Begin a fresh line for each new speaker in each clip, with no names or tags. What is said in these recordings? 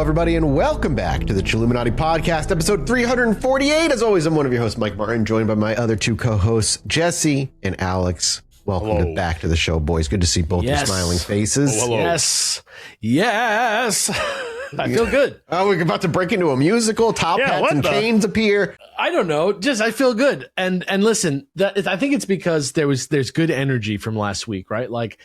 everybody, and welcome back to the Chilluminati podcast, episode 348. As always, I'm one of your hosts, Mike Martin, joined by my other two co-hosts, Jesse and Alex. Welcome back to the show, boys. Good to see both your smiling faces.
Hello. Yes. I feel good.
Oh, we're about to break into a musical. Top hats and canes appear.
I don't know. Just I feel good. And listen, I think it's because there's good energy from last week, right? Like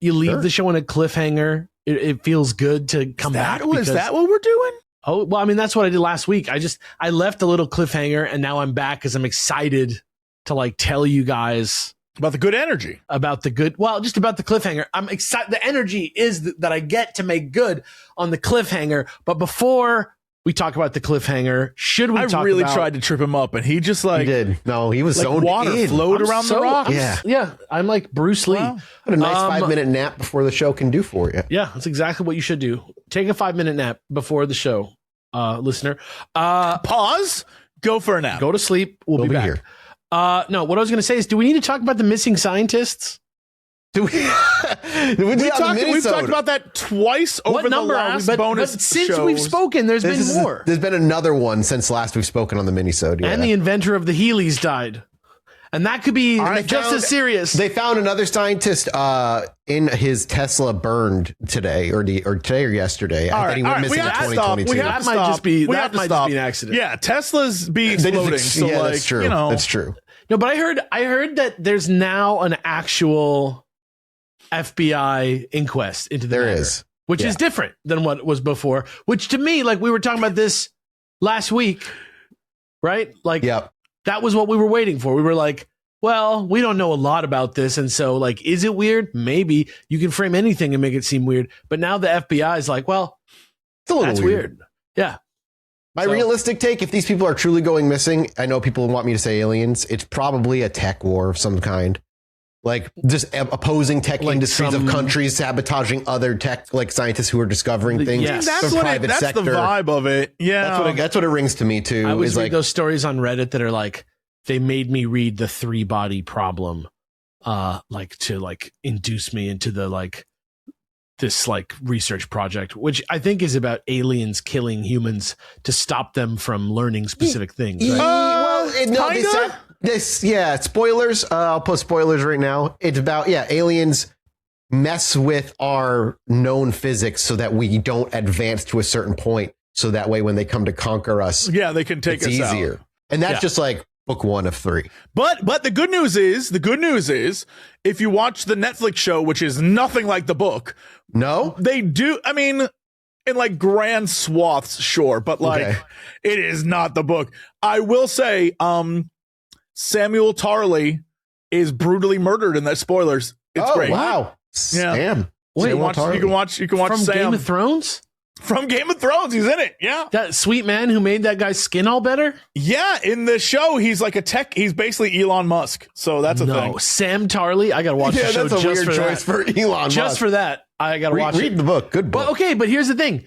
you leave the show on a cliffhanger. It feels good to come back.
Is that what we're doing?
Oh, well, I mean, that's what I did last week. I left a little cliffhanger and now I'm back because I'm excited to like tell you guys
about the good energy,
just about the cliffhanger. I'm excited. The energy is that I get to make good on the cliffhanger. But before we talk about the cliffhanger, I really
tried to trip him up, and he just like
he did. No, he was
like
zoned
water
in.
flowed around the rocks.
Yeah. I'm like Bruce Lee.
What a nice 5-minute nap before the show can do for you.
Yeah, that's exactly what you should do. Take a 5-minute nap before the show, listener.
Pause. Go for a nap.
Go to sleep. We'll be back.
Here.
No, what I was going to say is, do we need to talk about the missing scientists?
We've talked about that twice over the last bonus
but since
shows.
We've spoken, there's been more.
There's been another one since last we've spoken on the minisode. Yeah.
And the inventor of the Heelys died. And that could be just as serious.
They found another scientist in his Tesla burned today or yesterday. I think he went missing in 2022.
That might just be an accident.
Yeah, Tesla's be exploding. So
yeah,
like,
that's true.
You know.
That's true.
No, but I heard that there's now an actual FBI inquest into the matter, which is different than what was before. Which to me, like we were talking about this last week, right? Like that was what we were waiting for. We were like, well, we don't know a lot about this, and so like, is it weird? Maybe you can frame anything and make it seem weird. But now the FBI is like, well,
it's a little
that's weird. Yeah.
My realistic take, if these people are truly going missing, I know people want me to say aliens. It's probably a tech war of some kind. Like just opposing tech industries of countries sabotaging other tech, like scientists who are discovering things.
Yes. That's the vibe of it. Yeah,
that's what it rings to me too.
I always read those stories on Reddit that are like, they made me read the 3-body problem, like to like induce me into the like this like research project, which I think is about aliens killing humans to stop them from learning specific things. Right?
Spoilers. I'll put spoilers right now. It's about aliens mess with our known physics so that we don't advance to a certain point. So that way, when they come to conquer us,
they can take us
easier. Out. And that's just like book 1 of 3.
But the good news is, if you watch the Netflix show, which is nothing like the book, they do. I mean, in like grand swaths, sure, but like it is not the book. I will say, Samuel Tarly is brutally murdered in that. Spoilers. It's great.
Wow. Sam.
Wait, you can watch
from
Sam.
Game of Thrones?
From Game of Thrones, he's in it. Yeah,
that sweet man who made that guy's skin all better.
Yeah, in the show, he's like a tech. He's basically Elon Musk. So that's a thing.
Sam Tarly. I gotta watch the show.
That's a
just
weird
for
choice for Elon Musk.
Just for that, I gotta watch it.
Read the book. Good book.
But here's the thing: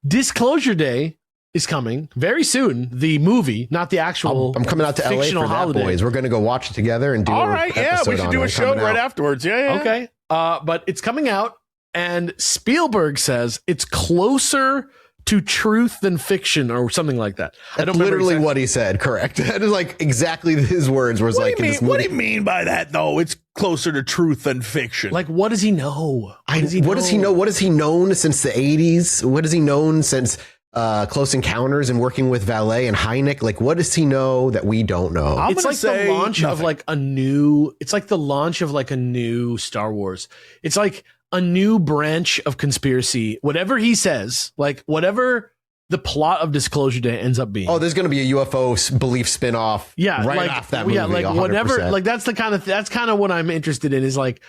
Disclosure Day is coming very soon. The movie, not the actual.
I'm coming out to LA for that, boys. We're gonna go watch it together and do.
All right, we should do a show right afterwards. Yeah.
Okay. But it's coming out, and Spielberg says it's closer to truth than fiction or something like that.
That's literally what he said. Correct. That is like exactly his words. Was like,
what do you mean by that though? It's closer to truth than fiction.
Like, what does he know?
What does he know? What has he known since the 80s? What has he known since Close Encounters and working with Valet and Hynek? Like, what does he know that we don't know?
It's like the launch of like a new. It's like the launch of like a new Star Wars. It's like a new branch of conspiracy. Whatever he says, like whatever the plot of Disclosure Day ends up being.
Oh, there's going to be a UFO belief spinoff.
Yeah,
right
like,
off that movie.
Yeah, like
100%.
whatever. Like that's kind of what I'm interested in. Is like,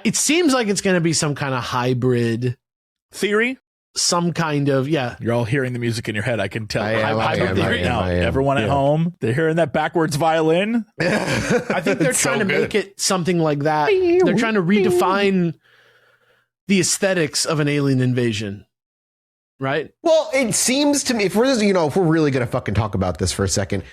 it seems like it's going to be some kind of hybrid
theory.
Some kind of
You're all hearing the music in your head. I can tell.
Hybrid theory.
Everyone at home, they're hearing that backwards violin.
I think they're trying to make it something like that. They're trying to redefine the aesthetics of an alien invasion, right?
Well, it seems to me, if we're really going to fucking talk about this for a second,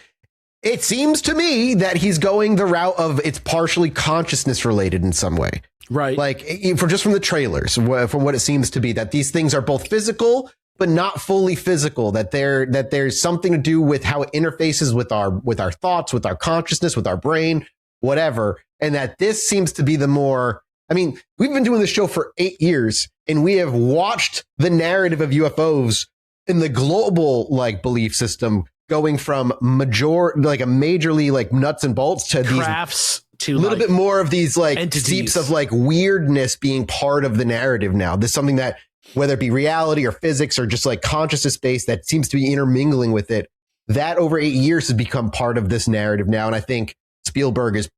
it seems to me that he's going the route of it's partially consciousness related in some way.
Right.
Like from the trailers, from what it seems to be, that these things are both physical, but not fully physical, that there's something to do with how it interfaces with our thoughts, with our consciousness, with our brain, whatever. And that this seems to be the more, I mean, we've been doing this show for 8 years and we have watched the narrative of UFOs in the global like belief system going from a majorly like nuts and bolts to
crafts to
a little bit more of these like
entities.
seeps of like weirdness being part of the narrative now. There's something that, whether it be reality or physics or just like consciousness based, that seems to be intermingling with it. That over 8 years has become part of this narrative now. And I think Spielberg is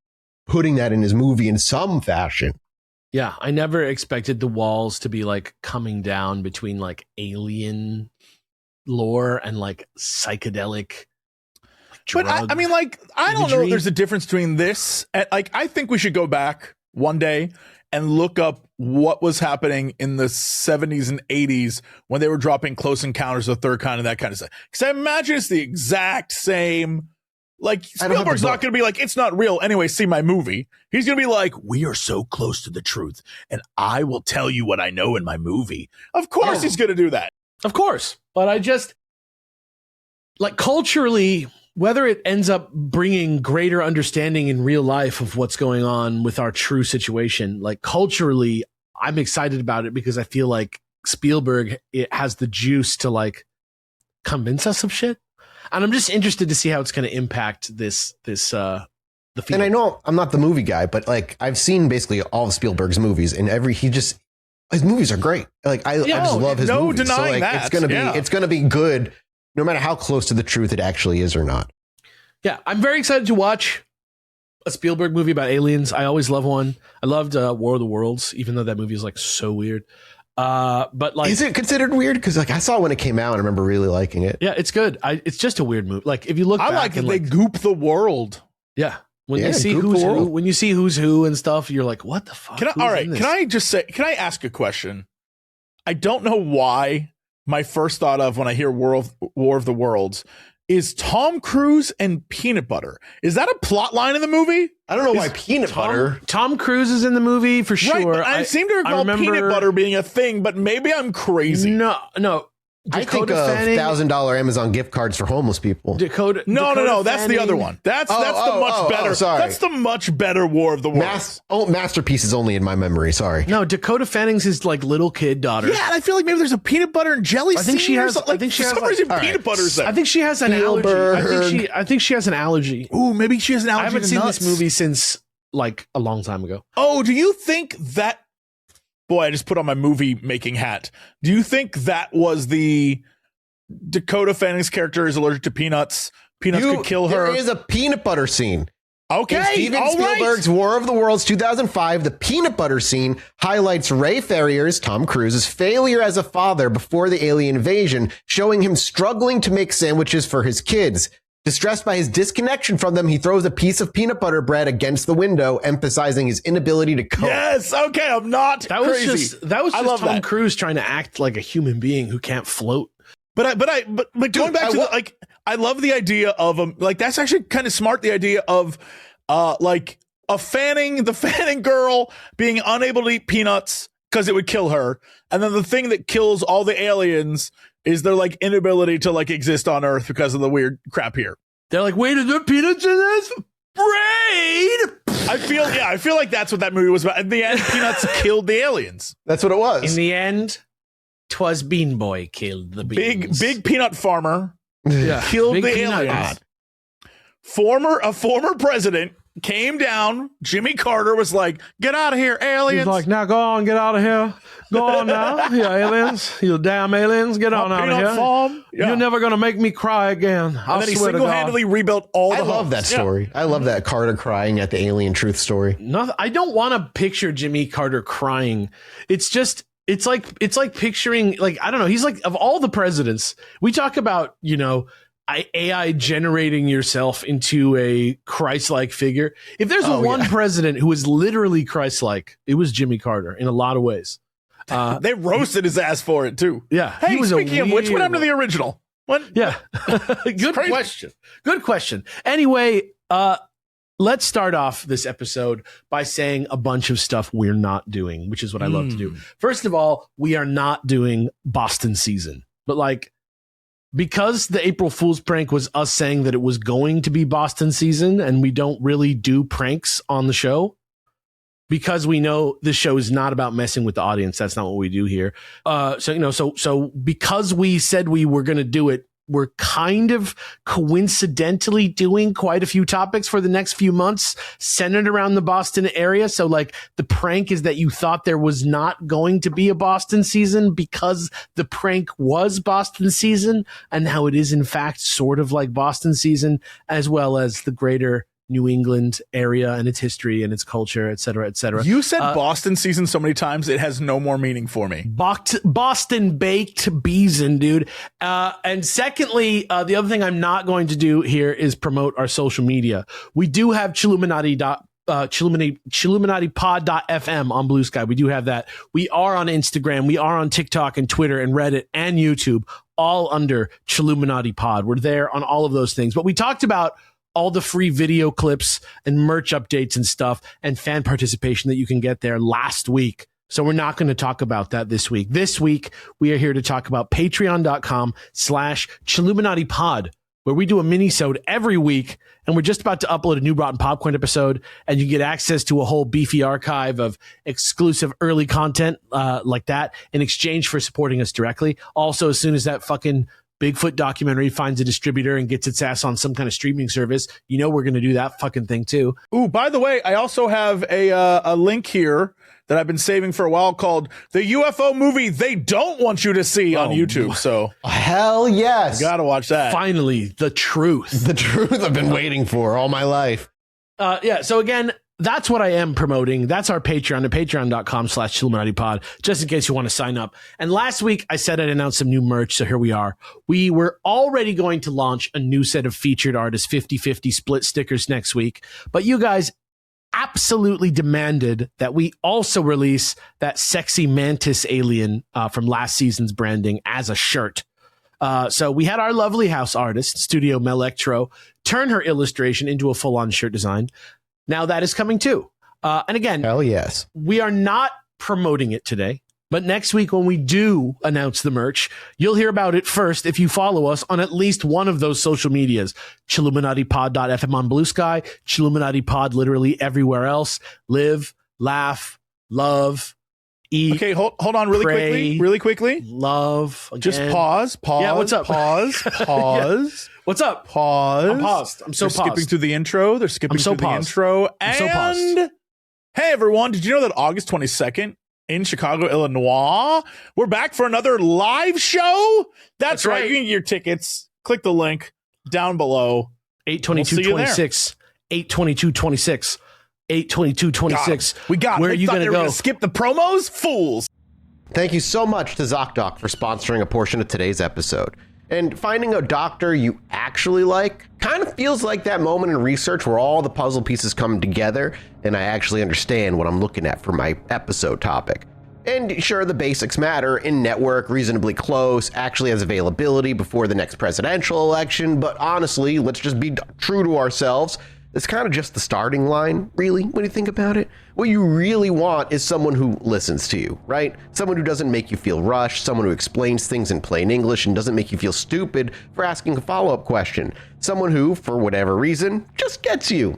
putting that in his movie in some fashion.
Yeah, I never expected the walls to be like coming down between like alien lore and like psychedelic drug.
But I mean, like, I don't know if there's a difference between this and like, I think we should go back one day and look up what was happening in the 70s and 80s when they were dropping Close Encounters of the Third Kind and that kind of stuff. Because I imagine it's the exact same. Like, Spielberg's not going to be like, it's not real. Anyway, see my movie. He's going to be like, we are so close to the truth, and I will tell you what I know in my movie. Of course he's going to do that.
Of course. But I just, like, culturally, whether it ends up bringing greater understanding in real life of what's going on with our true situation, like, culturally, I'm excited about it because I feel like Spielberg, it has the juice to, like, convince us of shit. And I'm just interested to see how it's going to impact the field.
And I know I'm not the movie guy, but like I've seen basically all of Spielberg's movies, and his movies are great. Like I just love his movies.
No denying that.
It's gonna be good, no matter how close to the truth it actually is or not.
Yeah, I'm very excited to watch a Spielberg movie about aliens. I always love one. I loved War of the Worlds, even though that movie is like so weird. But like,
is it considered weird? Because like I saw it when it came out, and I remember really liking it.
Yeah, it's good. It's just a weird movie. Like if you look,
I
back
like that they goop the world.
Yeah, when you see who's who, when you see who's who and stuff, you're like, what the fuck?
Can I ask a question? I don't know why my first thought of when I hear War of the Worlds is Tom Cruise and peanut butter. Is that a plot line in the movie?
I don't know why peanut butter.
Tom Cruise is in the movie for sure.
Right, but I seem to recall peanut butter being a thing, but maybe I'm crazy.
No.
I think of $1,000 Amazon gift cards for homeless people.
No. That's the other one. That's the much better.
Sorry.
That's the much better War of the Worlds.
Masterpiece is only in my memory. Sorry.
No, Dakota Fanning's his like little kid daughter.
Yeah, I feel like maybe there's a peanut butter and jelly.
I think she has. I think she has.
Peanut butter's there.
I think she has an allergy. I think she has an allergy.
Ooh, maybe she has an allergy.
I haven't seen this movie since like a long time ago.
Oh, do you think that? Boy, I just put on my movie making hat. Do you think that was the Dakota Fanning's character is allergic to peanuts? Peanuts could kill her.
There is a peanut butter scene.
Okay.
In Steven Spielberg's War of the Worlds 2005, the peanut butter scene highlights Ray Ferrier's, Tom Cruise's, failure as a father before the alien invasion, showing him struggling to make sandwiches for his kids. Distressed by his disconnection from them, he throws a piece of peanut butter bread against the window, emphasizing his inability to cope.
Yes, okay, I'm not crazy.
That was just Tom Cruise trying to act like a human being who can't float.
But going back to I love the idea of like that's actually kind of smart. The idea of like the Fanning girl being unable to eat peanuts because it would kill her, and then the thing that kills all the aliens is their like inability to like exist on Earth because of the weird crap here.
They're like, wait, are there peanuts in this brain?
I feel like that's what that movie was about. In the end, peanuts killed the aliens.
That's what it was.
In the end, 'twas Bean Boy killed the beans.
Big peanut farmer killed the aliens. A former president came down. Jimmy Carter was like, get out of here, aliens.
He's like, now go on, get out of here. Go on now, you aliens. You damn aliens, get on out of here.
Farm. Yeah.
You're never going to make me cry again.
And then he single-handedly rebuilt all the homes.
I love that story. I love that Carter crying at the alien truth story.
I don't want to picture Jimmy Carter crying. It's like picturing, like, I don't know. He's like, of all the presidents, we talk about, AI generating yourself into a Christ-like figure. If there's one president who is literally Christ-like, it was Jimmy Carter in a lot of ways.
They roasted his ass for it too.
Yeah.
Hey, speaking of which, what happened to the original? What?
Yeah. Good question. Good question. Anyway, let's start off this episode by saying a bunch of stuff we're not doing, which is what I love to do. First of all, we are not doing Boston season. but like, because the April Fool's prank was us saying that it was going to be Boston season and we don't really do pranks on the show, because we know this show is not about messing with the audience. That's not what we do here. So because we said we were going to do it, we're kind of coincidentally doing quite a few topics for the next few months centered around the Boston area. So like the prank is that you thought there was not going to be a Boston season because the prank was Boston season, and how it is in fact sort of like Boston season, as well as the greater New England area and its history and its culture, et cetera, et cetera.
You said Boston season so many times, it has no more meaning for me.
Boston baked beeson, dude. And secondly, the other thing I'm not going to do here is promote our social media. We do have Chilluminatipod.fm on Blue Sky. We do have that. We are on Instagram. We are on TikTok and Twitter and Reddit and YouTube, all under Chilluminati Pod. We're there on all of those things. But we talked about all the free video clips and merch updates and stuff and fan participation that you can get there last week. So we're not going to talk about that this week. This week, we are here to talk about patreon.com/ChilluminatiPod, where we do a mini-sode every week. And we're just about to upload a new Rotten Popcorn episode, and you get access to a whole beefy archive of exclusive early content like that in exchange for supporting us directly. Also, as soon as that fucking Bigfoot documentary finds a distributor and gets its ass on some kind of streaming service, you know we're going to do that fucking thing too.
Ooh, by the way, I also have a link here that I've been saving for a while called the UFO movie they don't want you to see on YouTube. So
hell yes.
You got to watch that.
Finally, the truth.
The truth I've been waiting for all my life.
Yeah, so again, that's what I am promoting. That's our Patreon at patreon.com/ChilluminatiPod, just in case you want to sign up. And last week, I said I'd announce some new merch, so here we are. We were already going to launch a new set of featured artist 50-50 split stickers next week, but you guys absolutely demanded that we also release that sexy mantis alien from last season's branding as a shirt. So we had our lovely house artist, Studio Melectro, turn her illustration into a full-on shirt design. Now that is coming too. And again,
hell yes,
we are not promoting it today, but next week when we do announce the merch, you'll hear about it first if you follow us on at least one of those social medias. ChilluminatiPod.fm on Blue Sky, ChilluminatiPod literally everywhere else. Live, laugh, love, eat.
Okay, hold on really quickly.
Love. Again.
Just pause.
Yeah, what's up?
Pause.
Yeah. What's up?
Pause.
I'm paused. I'm so
They're
paused.
skipping through the intro. They're skipping through the intro.
I'm so paused.
Hey, everyone. Did you know that August 22nd in Chicago, Illinois, we're back for another live show? That's right. You can get your tickets. Click the link down below.
8/22/26. 8/22/26. 8/22/26.
We got it.
Where are you going to go?
Skip the promos? Fools.
Thank you so much to ZocDoc for sponsoring a portion of today's episode. And finding a doctor you actually like kind of feels like that moment in research where all the puzzle pieces come together and I actually understand what I'm looking at for my episode topic. And sure, the basics matter: in network, reasonably close, actually has availability before the next presidential election. But honestly, let's just be true to ourselves. It's kind of just the starting line, really, when you think about it. What you really want is someone who listens to you, right? Someone who doesn't make you feel rushed, someone who explains things in plain English and doesn't make you feel stupid for asking a follow-up question. Someone who, for whatever reason, just gets you.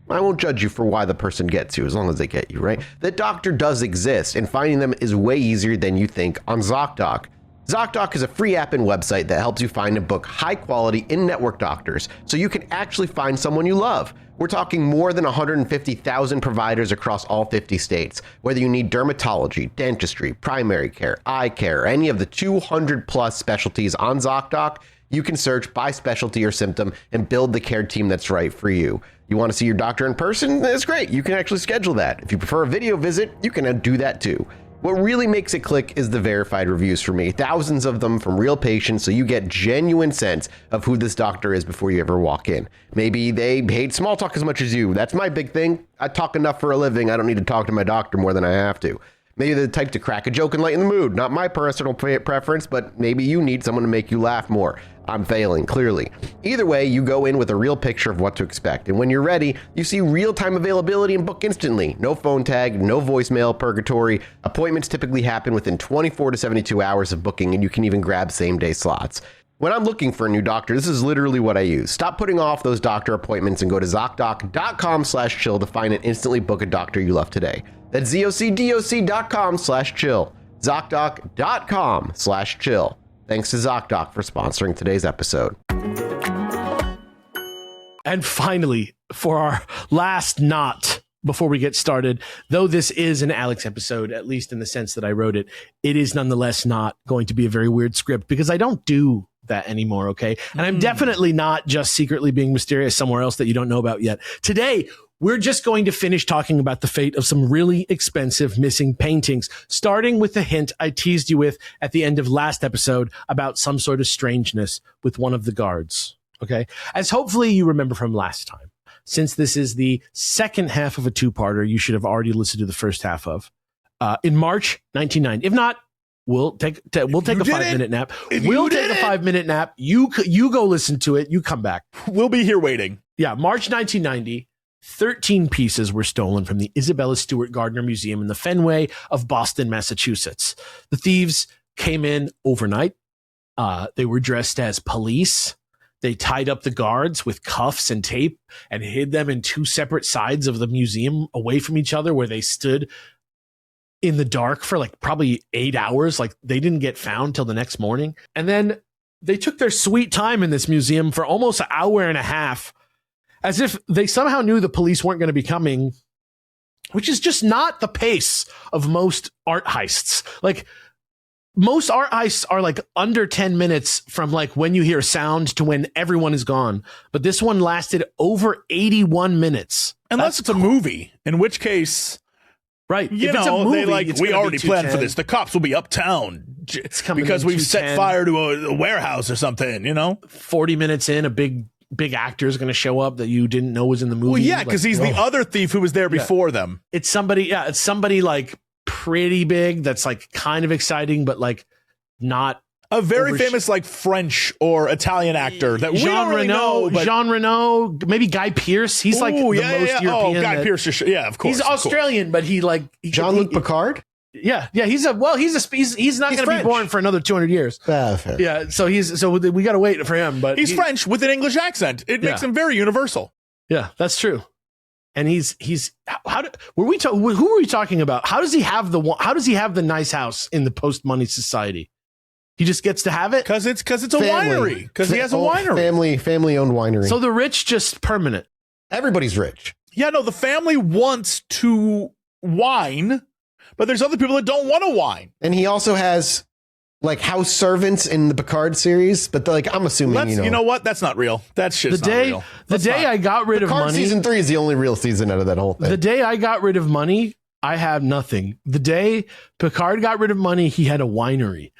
I won't judge you for why the person gets you, as long as they get you, right? The doctor does exist, and finding them is way easier than you think on ZocDoc. ZocDoc is a free app and website that helps you find and book high-quality in-network doctors so you can actually find someone you love. We're talking more than 150,000 providers across all 50 states. Whether you need dermatology, dentistry, primary care, eye care, or any of the 200-plus specialties on ZocDoc, you can search by specialty or symptom and build the care team that's right for you. You want to see your doctor in person? That's great. You can actually schedule that. If you prefer a video visit, you can do that too. What really makes it click is the verified reviews for me. Thousands of them from real patients, so you get genuine sense of who this doctor is before you ever walk in. Maybe they hate small talk as much as you. That's my big thing. I talk enough for a living. I don't need to talk to my doctor more than I have to. Maybe they're the type to crack a joke and lighten the mood. Not my personal preference, but maybe you need someone to make you laugh more. I'm failing, clearly. Either way, you go in with a real picture of what to expect. And when you're ready, you see real-time availability and book instantly. No phone tag, no voicemail purgatory. Appointments typically happen within 24 to 72 hours of booking, and you can even grab same-day slots. When I'm looking for a new doctor, this is literally what I use. Stop putting off those doctor appointments and go to ZocDoc.com/chill to find and instantly book a doctor you love today. That's ZocDoc.com/chill. ZocDoc.com/chill. Thanks to ZocDoc for sponsoring today's episode.
And finally, for our last knot before we get started, though this is an Alex episode, at least in the sense that I wrote it, it is nonetheless not going to be a very weird script because I don't do that anymore, okay? And I'm definitely not just secretly being mysterious somewhere else that you don't know about yet. Today, we're just going to finish talking about the fate of some really expensive missing paintings, starting with the hint I teased you with at the end of last episode about some sort of strangeness with one of the guards, okay? As hopefully you remember from last time, since this is the second half of a two-parter, you should have already listened to the first half of, in March 1990. If not, we'll take a 5-minute nap. We'll take a 5-minute nap. You go listen to it. You come back.
We'll be here waiting.
Yeah, March 1990. 13 pieces were stolen from the Isabella Stewart Gardner Museum in the Fenway of Boston, Massachusetts. The thieves came in overnight. They were dressed as police. They tied up the guards with cuffs and tape and hid them in two separate sides of the museum away from each other where they stood in the dark for like probably 8 hours. Like they didn't get found till the next morning. And then they took their sweet time in this museum for almost an hour and a half, as if they somehow knew the police weren't going to be coming, which is just not the pace of most art heists. Like most art heists are like under 10 minutes from like when you hear a sound to when everyone is gone. But this one lasted over 81 minutes.
Unless it's a movie, in which case,
right?
You
if
know,
it's a movie,
they like, we already planned for
210.
this. The cops will be uptown because we've set fire to a warehouse or something, you know?
40 minutes in, a big actor is going to show up that you didn't know was in the movie.
Well, yeah, because he's the other thief who was there before them.
It's somebody like pretty big that's like kind of exciting, but like not
a very famous like French or Italian actor that we don't really know. But
Jean Reno, maybe Guy Pearce. He's like the most European.
Oh, Guy Pearce. Yeah, of course.
He's Australian, but he
Jean-Luc Picard.
Yeah. He's not going to be born for another 200 years.
Fair.
Yeah. So we got to wait for him, but
he's French with an English accent. It makes him very universal.
Yeah, that's true. And who were we talking about? How does he have the nice house in the post-money society? He just gets to have it
because it's a winery. Because he has a winery.
Family-owned winery.
So the rich just permanent.
Everybody's rich.
Yeah, no, the family wants to wine, but there's other people that don't want to wine.
And he also has like house servants in the Picard series, but like I'm assuming
you know what? That's not real. That shit's not real.
I got rid of money.
Picard season 3 is the only real season out of that whole thing.
The day I got rid of money, I have nothing. The day Picard got rid of money, he had a winery.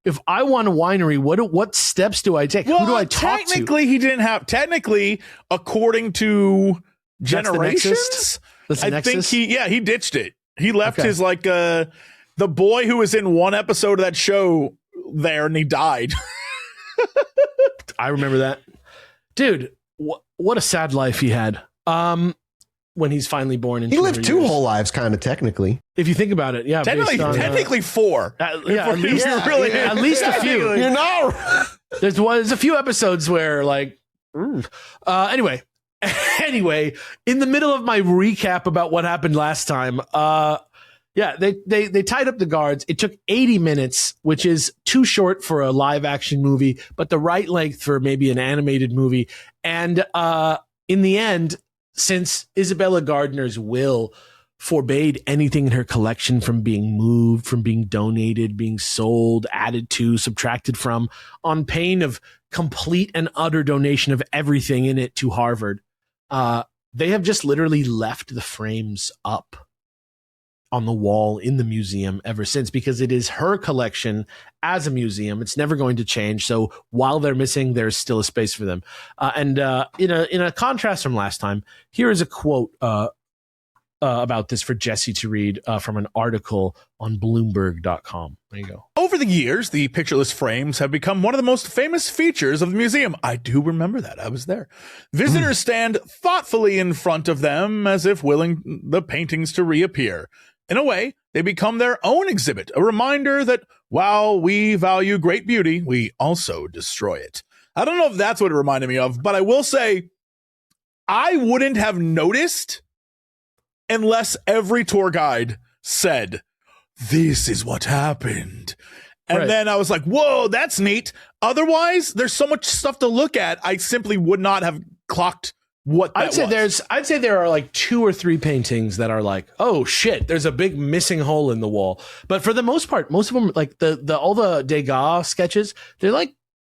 If I want a winery, what steps do I take?
Well,
who do I talk to?
Technically, he didn't have. Technically, according to Generations, I think he ditched it. He left his like the boy who was in one episode of that show there, and he died.
I remember that, dude. What a sad life he had. When he's finally born, he lived
2 whole lives, kind of technically.
If you think about it, yeah,
technically 4.
At least a few.
You know,
there's a few episodes where like, anyway, in the middle of my recap about what happened last time, they tied up the guards. It took 80 minutes, which is too short for a live action movie, but the right length for maybe an animated movie. And in the end, since Isabella Gardner's will forbade anything in her collection from being moved, from being donated, being sold, added to, subtracted from, on pain of complete and utter donation of everything in it to Harvard, they have just literally left the frames up on the wall in the museum ever since, because it is her collection as a museum. It's never going to change. So while they're missing, there's still a space for them. In a contrast from last time, here is a quote about this for Jesse to read from an article on Bloomberg.com. There you go.
Over the years, the pictureless frames have become one of the most famous features of the museum. I do remember that. I was there. Visitors stand thoughtfully in front of them as if willing the paintings to reappear. In a way, they become their own exhibit, a reminder that while we value great beauty, we also destroy it. I don't know if that's what it reminded me of, but I will say I wouldn't have noticed unless every tour guide said, this is what happened. And then I was like, whoa, that's neat. Otherwise, there's so much stuff to look at. I simply would not have clocked what that was.
I'd say there are like 2 or 3 paintings that are like, oh shit, there's a big missing hole in the wall. But for the most part, most of them, like all the Degas sketches, they're like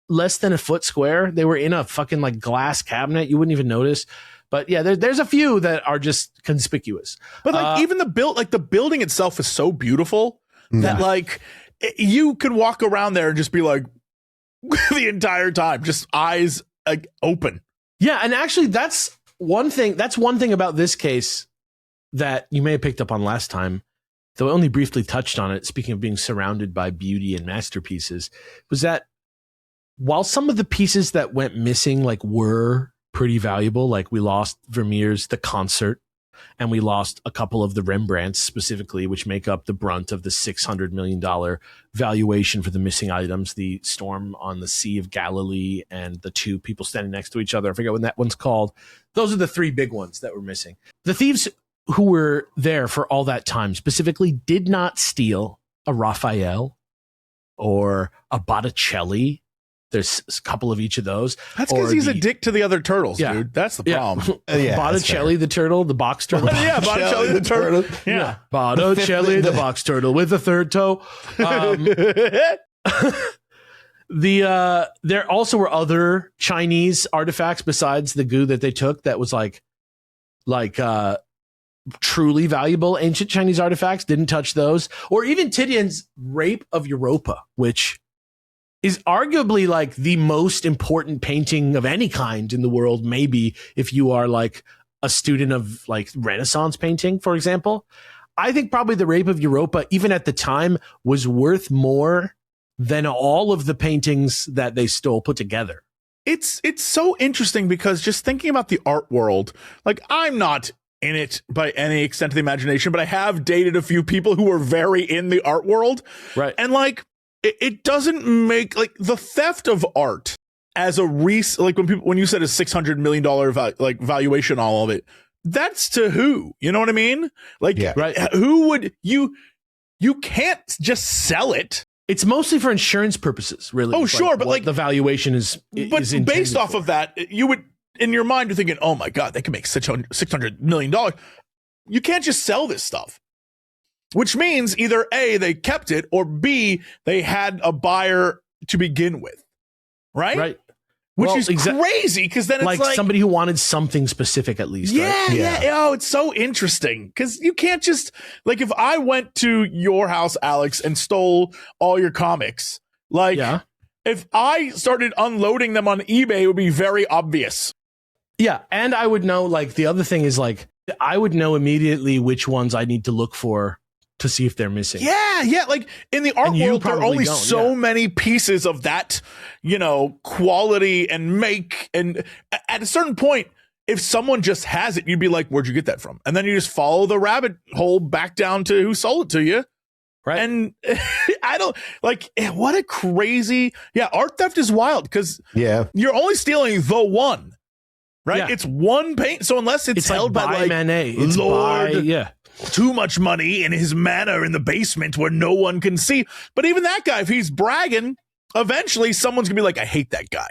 less than a foot square. They were in a fucking like glass cabinet. You wouldn't even notice. But yeah, there's a few that are just conspicuous.
But like even the building itself is so beautiful that like you could walk around there and just be like the entire time, just eyes like open.
Yeah, and actually that's one thing about this case that you may have picked up on last time, though I only briefly touched on it, speaking of being surrounded by beauty and masterpieces, was that while some of the pieces that went missing like were pretty valuable, like we lost Vermeer's The Concert, and we lost a couple of the Rembrandts specifically, which make up the brunt of the $600 million valuation for the missing items, the Storm on the Sea of Galilee and the 2 people standing next to each other. I forget what that one's called. Those are the 3 big ones that were missing. The thieves who were there for all that time specifically did not steal a Raphael or a Botticelli. There's a couple of each of those.
That's because he's a dick to the other turtles, dude. That's the problem.
Botticelli the turtle, the box turtle.
Yeah, Botticelli the turtle.
Yeah. Botticelli the box turtle with a third toe. There also were other Chinese artifacts besides the goo that they took that was like truly valuable ancient Chinese artifacts. Didn't touch those. Or even Titian's Rape of Europa, which is arguably like the most important painting of any kind in the world. Maybe if you are like a student of like Renaissance painting, for example. I think probably the Rape of Europa, even at the time, was worth more than all of the paintings that they stole put together.
It's so interesting because just thinking about the art world, like I'm not in it by any extent of the imagination, but I have dated a few people who were very in the art world.
Right.
And like, it doesn't make like the theft of art as a like when you said a $600 million like valuation, all of it, that's to who? You know what I mean? Like, who would you can't just sell it.
It's mostly for insurance purposes, really.
Oh, sure, but like
the valuation is
based off of that, you would in your mind you're thinking, oh my God, they can make $600 million. You can't just sell this stuff. Which means either A, they kept it, or B, they had a buyer to begin with. Right?
Right.
Which is crazy, because then it's like
somebody who wanted something specific at least.
Yeah,
right?
yeah. Oh, it's so interesting. Because you can't just, like, if I went to your house, Alex, and stole all your comics, like, if I started unloading them on eBay, it would be very obvious.
Yeah, and I would know, like, the other thing is, like, I would know immediately which ones I need to look for to see if they're missing.
Yeah, yeah. Like in the art world, there are only so many pieces of that, you know, quality and make. And at a certain point, if someone just has it, you'd be like, where'd you get that from? And then you just follow the rabbit hole back down to who sold it to you.
Right.
And I don't like what a crazy. Yeah. Art theft is wild because you're only stealing the one. Right. Yeah. It's one paint. So unless it's held
like
by
Manet, it's
Lord. Too much money in his manor in the basement where no one can see. But even that guy, if he's bragging, eventually someone's gonna be like, I hate that guy.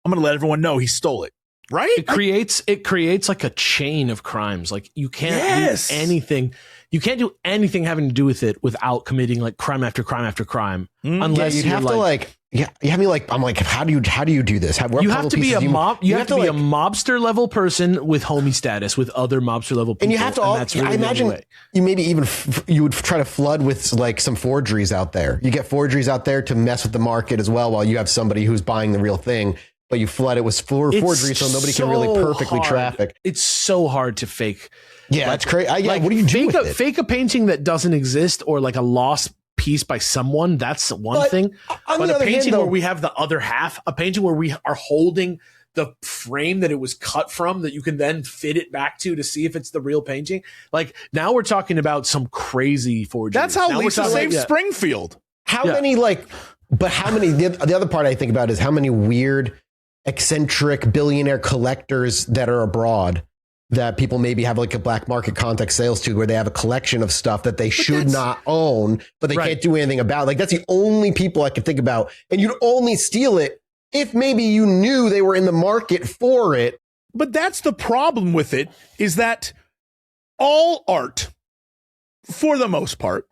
I'm gonna let everyone know he stole it. Right?
It creates like a chain of crimes. Like you can't do anything. You can't do anything having to do with it without committing like crime after crime after crime. Unless
you'd have to like I'm like, how do you do this?
You have to be a a mobster level person with homie status with other mobster level people.
And you have to I imagine you maybe even you would try to flood with like some forgeries out there. You get forgeries out there to mess with the market as well while you have somebody who's buying the real thing. but you flood it with forgery, so nobody can really perfectly traffic.
It's so hard to fake.
Yeah, that's crazy. What do you do with it?
Fake a painting that doesn't exist, or like a lost piece by someone. That's one thing. But a painting where we have the other half, a painting where we are holding the frame that it was cut from, that you can then fit it back to see if it's the real painting. Like, now we're talking about some crazy forgery.
That's how Lisa saved Springfield.
How many the other part I think about is how many weird, eccentric billionaire collectors that are abroad that people maybe have like a black market context sales to, where they have a collection of stuff that they should not own, but they can't do anything about. Like, that's the only people I can think about. And you'd only steal it if maybe you knew they were in the market for it.
But that's the problem with it, is that all art, for the most part,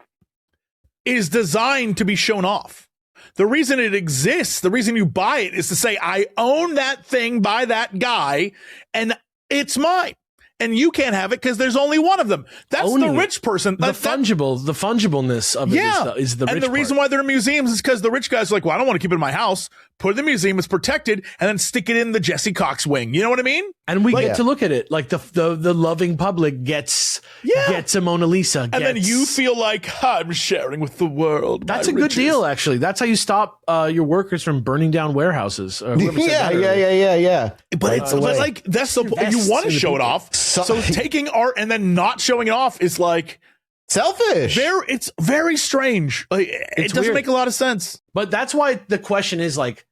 is designed to be shown off. The reason it exists, the reason you buy it, is to say, I own that thing by that guy, and it's mine. And you can't have it because there's only one of them. That's the rich person.
The fungibleness of it is the rich
And the reason why they're in museums is because the rich guy's like, well, I don't want to keep it in my house. Put it in the museum, it's protected, and then stick it in the Jesse Cox wing. You know what I mean?
And we get to look at it. Like, the loving public gets a Mona Lisa.
And then you feel like, I'm sharing with the world.
That's a good deal, actually. That's how you stop your workers from burning down warehouses.
Yeah.
But it's like, that's the point. You want to show it off. So taking art and then not showing it off is like
selfish.
It's very strange. Like, it doesn't make a lot of sense.
But that's why the question is, like,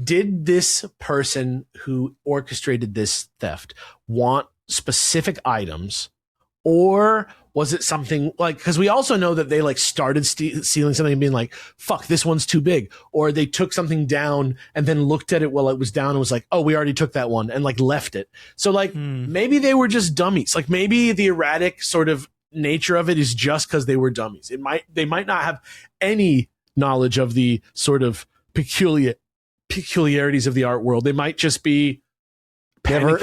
did this person who orchestrated this theft want specific items, or was it something like, because we also know that they like started stealing something and being like, fuck, this one's too big, or they took something down and then looked at it while it was down and was like, oh, we already took that one, and like left it. So like maybe they were just dummies. Like, maybe the erratic sort of nature of it is just because they were dummies. They might not have any knowledge of the sort of peculiarities of the art world. They might just be
never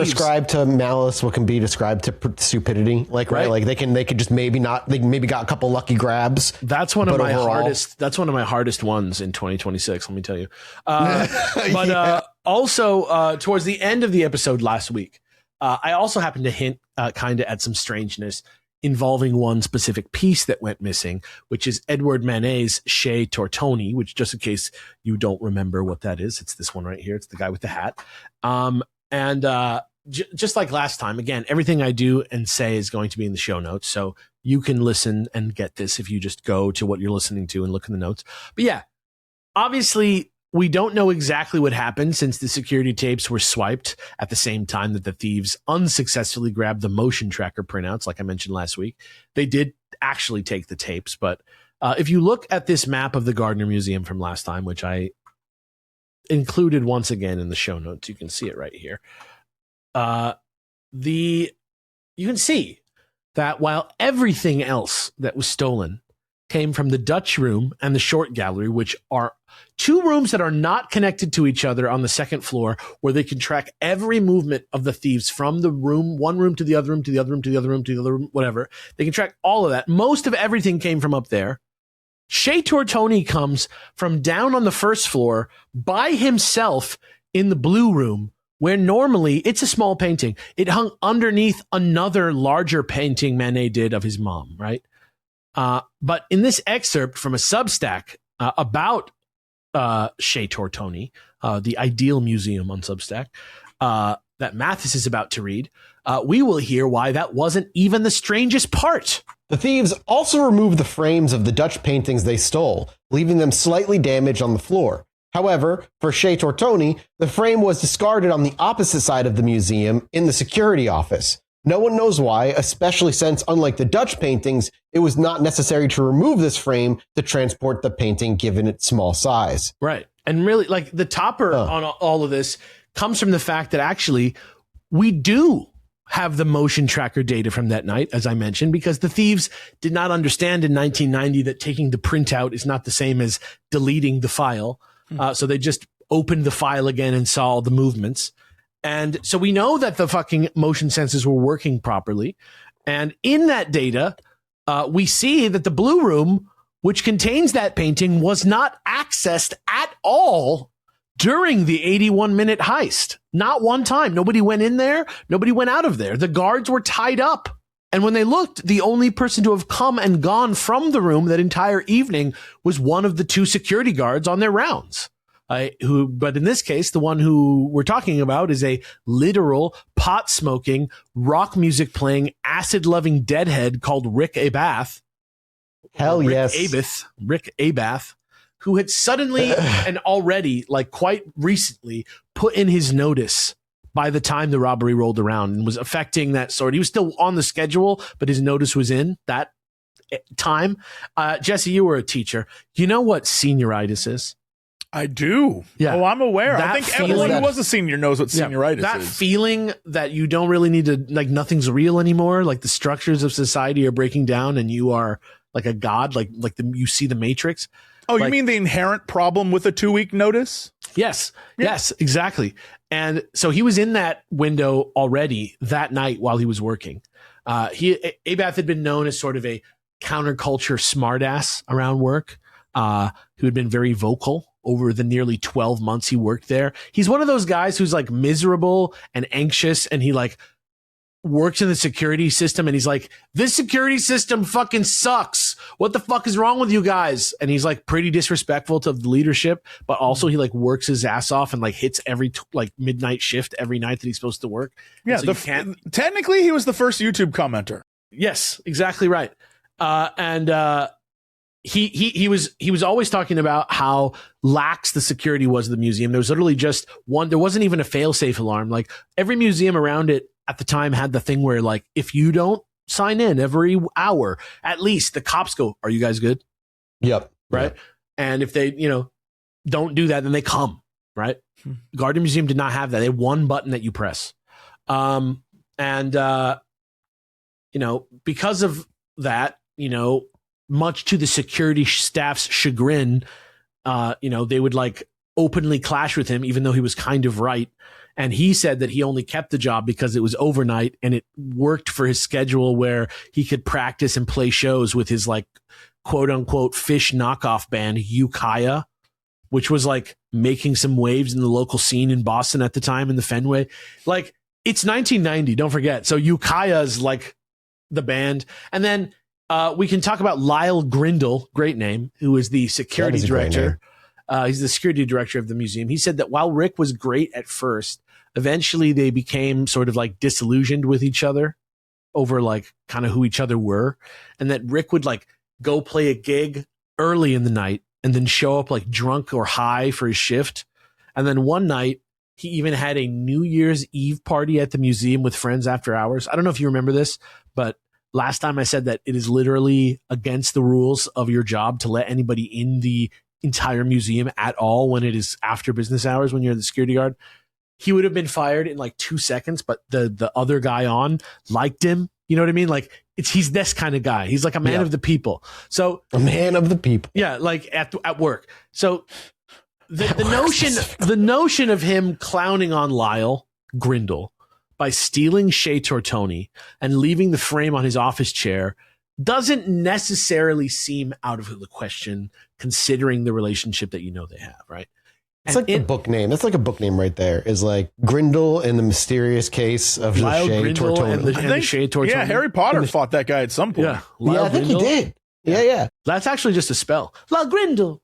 ascribe to malice what can be described to stupidity. Like, right? Like they could just maybe got a couple lucky grabs.
That's one of my hardest. That's one of my hardest ones in 2026. Let me tell you. Also, towards the end of the episode last week, I also happened to hint kind of at some strangeness involving one specific piece that went missing, which is Edward Manet's Chez Tortoni, which, just in case you don't remember what that is, it's this one right here. It's the guy with the hat. Just like last time, again, everything I do and say is going to be in the show notes. So you can listen and get this if you just go to what you're listening to and look in the notes. But yeah, obviously, we don't know exactly what happened, since the security tapes were swiped at the same time that the thieves unsuccessfully grabbed the motion tracker printouts, like I mentioned last week. They did actually take the tapes, but if you look at this map of the Gardner Museum from last time, which I included once again in the show notes, you can see it right here. You can see that while everything else that was stolen came from the Dutch room and the short gallery, which are two rooms that are not connected to each other on the second floor, where they can track every movement of the thieves from the room, one room to the other room, to the other room, to the other room, to the other room, whatever. They can track all of that. Most of everything came from up there. Chez Tortoni comes from down on the first floor by himself in the blue room, where normally it's a small painting. It hung underneath another larger painting Manet did of his mom, right? But in this excerpt from a Substack about Chez Tortoni, the Ideal Museum on Substack, that Mathas is about to read, we will hear why that wasn't even the strangest part.
The thieves also removed the frames of the Dutch paintings they stole, leaving them slightly damaged on the floor. However, for Chez Tortoni, the frame was discarded on the opposite side of the museum in the security office. No one knows why, especially since, unlike the Dutch paintings, it was not necessary to remove this frame to transport the painting given its small size.
Right. And really, like, the topper on all of this comes from the fact that actually we do have the motion tracker data from that night, as I mentioned, because the thieves did not understand in 1990 that taking the printout is not the same as deleting the file. So they just opened the file again and saw all the movements. And so we know that the fucking motion sensors were working properly. And in that data, we see that the blue room, which contains that painting, was not accessed at all during the 81-minute heist. Not one time. Nobody went in there. Nobody went out of there. The guards were tied up. And when they looked, the only person to have come and gone from the room that entire evening was one of the two security guards on their rounds. But in this case, the one who we're talking about is a literal pot-smoking, rock music playing, acid-loving deadhead called Rick Abath.
Hell yes.
Rick Abath, who had suddenly and already, like quite recently, put in his notice by the time the robbery rolled around and was affecting that sort. He was still on the schedule, but his notice was in that time. Jesse, you were a teacher. You know what senioritis is?
I do. Yeah. Oh, I'm aware. I think everyone who was a senior knows what senioritis is.
That feeling that you don't really need to, like, nothing's real anymore. Like the structures of society are breaking down and you are like a god, you see the Matrix.
Oh, you mean the inherent problem with a 2-week notice?
Yes. Yeah. Yes, exactly. And so he was in that window already that night while he was working. Abath had been known as sort of a counterculture smartass around work, who had been very vocal over the nearly 12 months he worked there. He's one of those guys who's like miserable and anxious, and he like works in the security system, and he's like, this security system fucking sucks. What the fuck is wrong with you guys? And he's like pretty disrespectful to the leadership, but also he like works his ass off and like hits every like midnight shift every night that he's supposed to work.
Yeah,
so
technically he was the first YouTube commenter.
Yes, exactly right. He was always talking about how lax the security was of the museum. There was literally just one. There wasn't even a fail-safe alarm. Like every museum around it at the time had the thing where like if you don't sign in every hour, at least the cops go, "Are you guys good?"
Yep.
Right. Yep. And if they don't do that, then they come. Right. Gardner Museum did not have that. They had one button that you press, because of that, much to the security staff's chagrin, they would like openly clash with him, even though he was kind of right. And he said that he only kept the job because it was overnight and it worked for his schedule where he could practice and play shows with his like quote unquote fish knockoff band, Ukiah, which was like making some waves in the local scene in Boston at the time in the Fenway. Like it's 1990, don't forget. So Ukiah is like the band. And then we can talk about Lyle Grindle, great name, who is the security director. He's the security director of the museum. He said that while Rick was great at first, eventually they became sort of like disillusioned with each other over like kind of who each other were. And that Rick would like go play a gig early in the night and then show up like drunk or high for his shift. And then one night he even had a New Year's Eve party at the museum with friends after hours. I don't know if you remember this, but last time I said that it is literally against the rules of your job to let anybody in the entire museum at all when it is after business hours, when you're the security guard. He would have been fired in like 2 seconds, but the other guy on liked him. You know what I mean? Like he's this kind of guy. He's like a man of the people. So
a man of the people.
Yeah. Like at work. So the notion of him clowning on Lyle Grindle by stealing Shea Tortoni and leaving the frame on his office chair doesn't necessarily seem out of the question, considering the relationship that they have, right?
It's like the book name. That's like a book name right there. Is like Grindle and the Mysterious Case of
Lyle
Shea
Grindle
Tortoni.
and the Shea Tortoni.
Yeah, Harry Potter fought that guy at some point.
Yeah,
I think he did. Yeah.
That's actually just a spell. Lyle Grindle.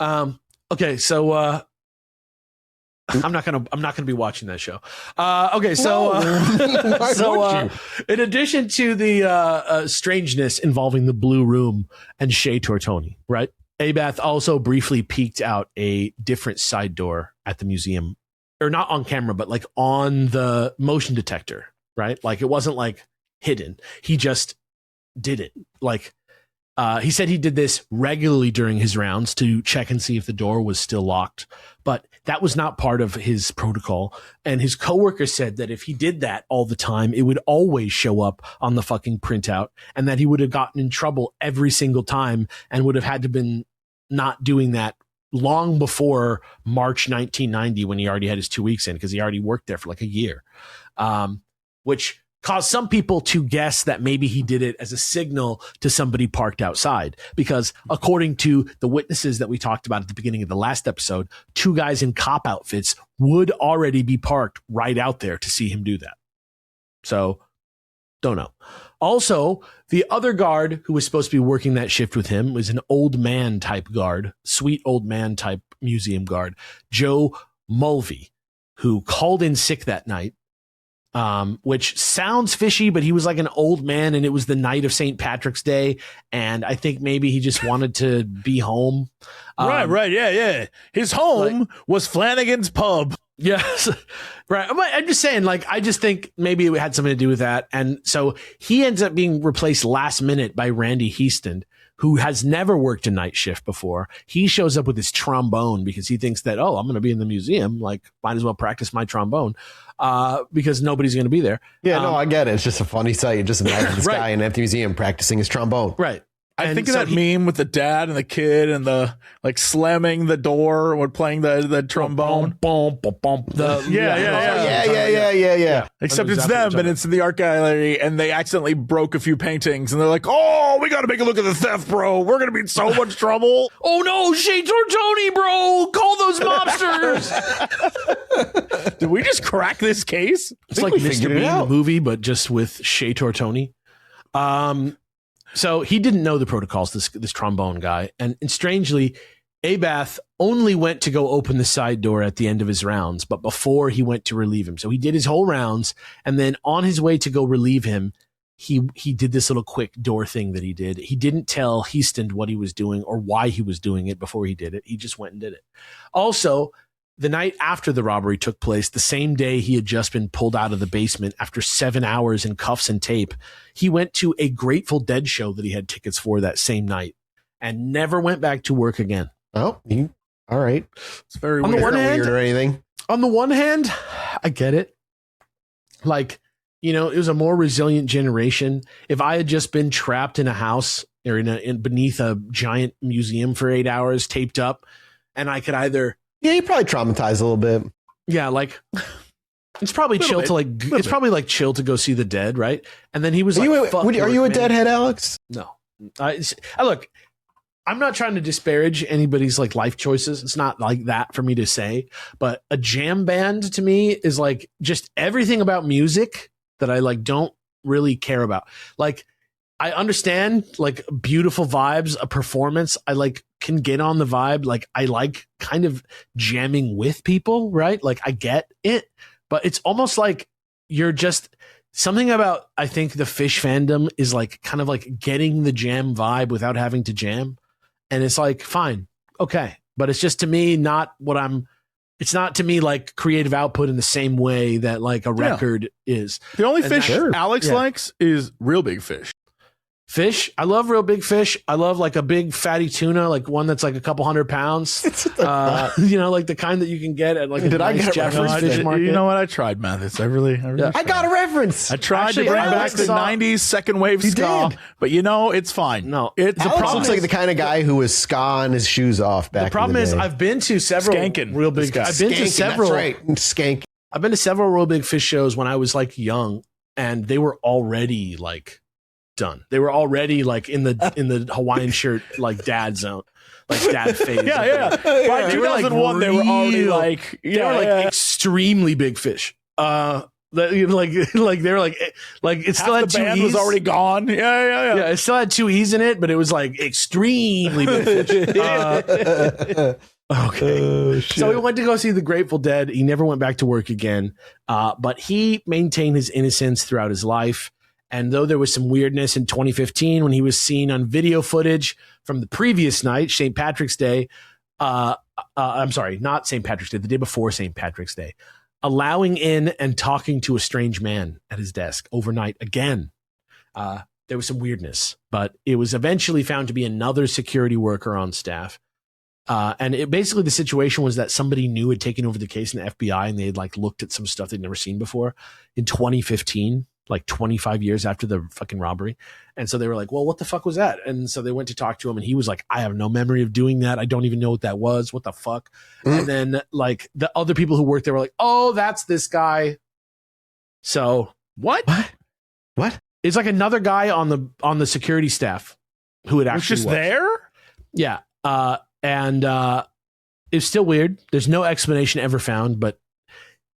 Okay, so I'm not gonna be watching that show. Okay, so in addition to the strangeness involving the Blue Room and Shea Tortoni, right? Abath also briefly peeked out a different side door at the museum, or not on camera, but like on the motion detector, right? Like it wasn't like hidden. He just did it. Like he said he did this regularly during his rounds to check and see if the door was still locked, but that was not part of his protocol. And his coworker said that if he did that all the time, it would always show up on the fucking printout, and that he would have gotten in trouble every single time and would have had to been not doing that long before March 1990 when he already had his 2 weeks in, because he already worked there for like a year. Which caused some people to guess that maybe he did it as a signal to somebody parked outside. Because according to the witnesses that we talked about at the beginning of the last episode, 2 guys in cop outfits would already be parked right out there to see him do that. So, don't know. Also, the other guard who was supposed to be working that shift with him was an old man type guard, sweet old man type museum guard, Joe Mulvey, who called in sick that night, which sounds fishy, but he was like an old man and it was the night of St. Patrick's Day. And I think maybe he just wanted to be home.
Right. Yeah. His home was Flanagan's Pub.
Yes. Right. I'm just saying, like, I just think maybe it had something to do with that. And so he ends up being replaced last minute by Randy Heaston, who has never worked a night shift before. He shows up with his trombone because he thinks that, I'm going to be in the museum. Like, might as well practice my trombone because nobody's going to be there.
Yeah, no, I get it. It's just a funny sight. Just imagine this guy in an empty museum practicing his trombone.
Right.
I think of that meme with the dad and the kid and the like slamming the door when playing the trombone.
Yeah.
Except it's them and it's in the art gallery and they accidentally broke a few paintings and they're like, oh, we got to make a look at the theft, bro. We're going to be in so much trouble.
Oh no, Shea Tortoni, bro. Call those mobsters.
Did we just crack this case?
It's like Mr. Bean the movie, but just with Shea Tortoni. So he didn't know the protocols, this trombone guy. And strangely, Abath only went to go open the side door at the end of his rounds, but before he went to relieve him. So he did his whole rounds. And then on his way to go relieve him, he did this little quick door thing that he did. He didn't tell Heaston what he was doing or why he was doing it before he did it. He just went and did it. Also, the night after the robbery took place, the same day he had just been pulled out of the basement after 7 hours in cuffs and tape, he went to a Grateful Dead show that he had tickets for that same night and never went back to work again.
Oh, all right.
It's very
on
weird.
The one hand,
weird or anything.
On the one hand, I get it. Like, it was a more resilient generation. If I had just been trapped in a house or beneath a giant museum for 8 hours, taped up, and I could either...
Yeah, you probably traumatized a little bit.
Yeah, like it's probably chill to go see the dead, right? And then he was like,
"Are you a deadhead, Alex?"
No. Look, I'm not trying to disparage anybody's like life choices. It's not like that for me to say, but a jam band to me is like just everything about music that I like don't really care about. Like I understand like beautiful vibes, a performance. I like can get on the vibe. Like I like kind of jamming with people, right? Like I get it, but it's almost like you're just something about, I think the Fish fandom is like kind of like getting the jam vibe without having to jam. And it's like, fine. Okay. But it's just to me, it's not to me like creative output in the same way that like a record is.
The only fish Alex likes is Real Big Fish.
Fish. I love Real Big Fish. I love like a big fatty tuna, like one that's like a couple 100 pounds. Like the kind that you can get at like a nice Jeffrey's fish market.
You know what? I tried, Mathas. I
got a reference.
I tried to bring back the 90s second wave ska, but it's fine.
No,
Alex looks like the kind of guy who was ska his shoes off back.
The problem is I've been to several Real Big. I've been to several.
That's right. Skank.
I've been to several Real Big Fish shows when I was like young, and they were already like done. They were already like in the Hawaiian shirt like dad zone, like dad phase.
Yeah. By 2001, they were already like
extremely big fish. They were like it still had
the
two
band
E's.
Was already gone. Yeah.
It still had two E's in it, but it was like extremely big fish. Okay. So he went to go see the Grateful Dead. He never went back to work again. But he maintained his innocence throughout his life. And though there was some weirdness in 2015 when he was seen on video footage from the previous night, St. Patrick's Day, I'm sorry, not St. Patrick's Day, the day before St. Patrick's Day, allowing in and talking to a strange man at his desk overnight again. There was some weirdness, but it was eventually found to be another security worker on staff. And basically the situation was that somebody new had taken over the case in the FBI and they had like looked at some stuff they'd never seen before in 2015. Like 25 years after the fucking robbery. And so they were like, well, what the fuck was that? And so they went to talk to him and he was like, I have no memory of doing that. I don't even know what that was. What the fuck? And then like the other people who worked there were like, oh, that's this guy. So
what?
What?
It's like another guy on the security staff who had actually
was just there.
Yeah. And it's still weird. There's no explanation ever found, but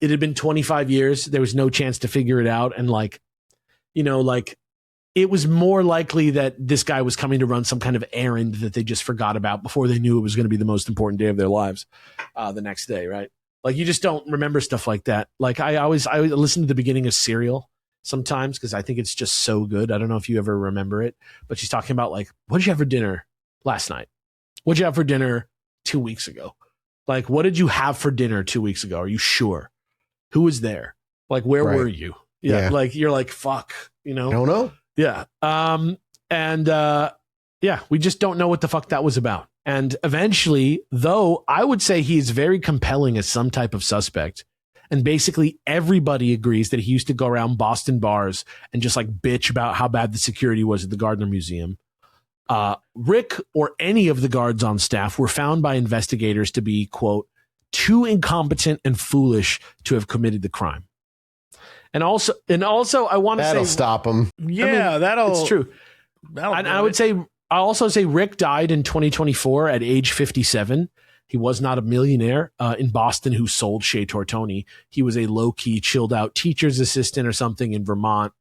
it had been 25 years. There was no chance to figure it out. And it was more likely that this guy was coming to run some kind of errand that they just forgot about before they knew it was going to be the most important day of their lives the next day, right? Like, you just don't remember stuff like that. Like, I listen to the beginning of Serial sometimes because I think it's just so good. I don't know if you ever remember it, but she's talking about, like, what did you have for dinner last night? What did you have for dinner 2 weeks ago? Like, what did you have for dinner 2 weeks ago? Are you sure? Who was there? Like, where were you? Yeah. Like, you're like, fuck, I don't
know.
Yeah. We just don't know what the fuck that was about. And eventually, though, I would say he is very compelling as some type of suspect. And basically everybody agrees that he used to go around Boston bars and just like bitch about how bad the security was at the Gardner Museum. Rick or any of the guards on staff were found by investigators to be, quote, too incompetent and foolish to have committed the crime. And also, I want to say
that'll stop him.
Yeah, it's
true. And I'll also say Rick died in 2024 at age 57. He was not a millionaire in Boston who sold Chez Tortoni. He was a low-key, chilled-out teacher's assistant or something in Vermont,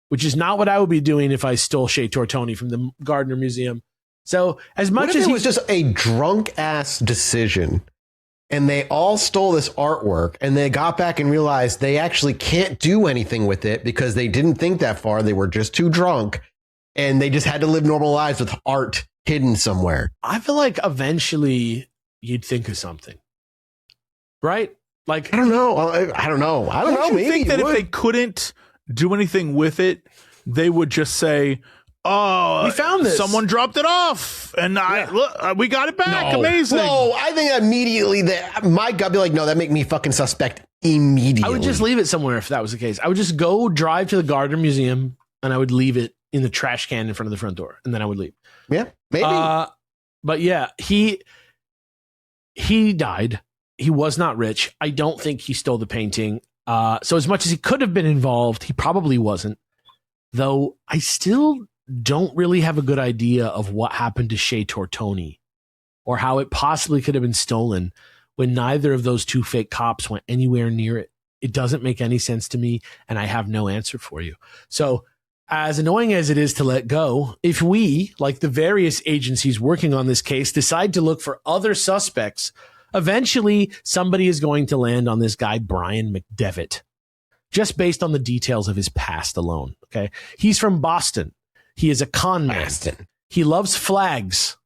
which is not what I would be doing if I stole Chez Tortoni from the Gardner Museum. So as much
what if
as
it was just a drunk-ass decision, and they all stole this artwork, and they got back and realized they actually can't do anything with it because they didn't think that far. They were just too drunk, and they just had to live normal lives with art hidden somewhere.
I feel like eventually you'd think of something, right? Like,
I don't know. I don't know.
Maybe think that if they couldn't do anything with it, they would just say, "Oh,
we found this.
Someone dropped it off, and we got it back. No. Amazing."
No, I think immediately that my gut be like, "No, that make me fucking suspect immediately."
I would just leave it somewhere if that was the case. I would just go drive to the Gardner Museum, and I would leave it in the trash can in front of the front door, and then I would leave.
Yeah, maybe.
But yeah, he died. He was not rich. I don't think he stole the painting. So as much as he could have been involved, he probably wasn't. Though I still don't really have a good idea of what happened to Chez Tortoni or how it possibly could have been stolen when neither of those two fake cops went anywhere near it. It doesn't make any sense to me, and I have no answer for you. So as annoying as it is to let go, if we, like the various agencies working on this case, decide to look for other suspects, eventually somebody is going to land on this guy, Brian McDevitt, just based on the details of his past alone. Okay. He's from Boston. He is a con man.
Boston.
He loves flags.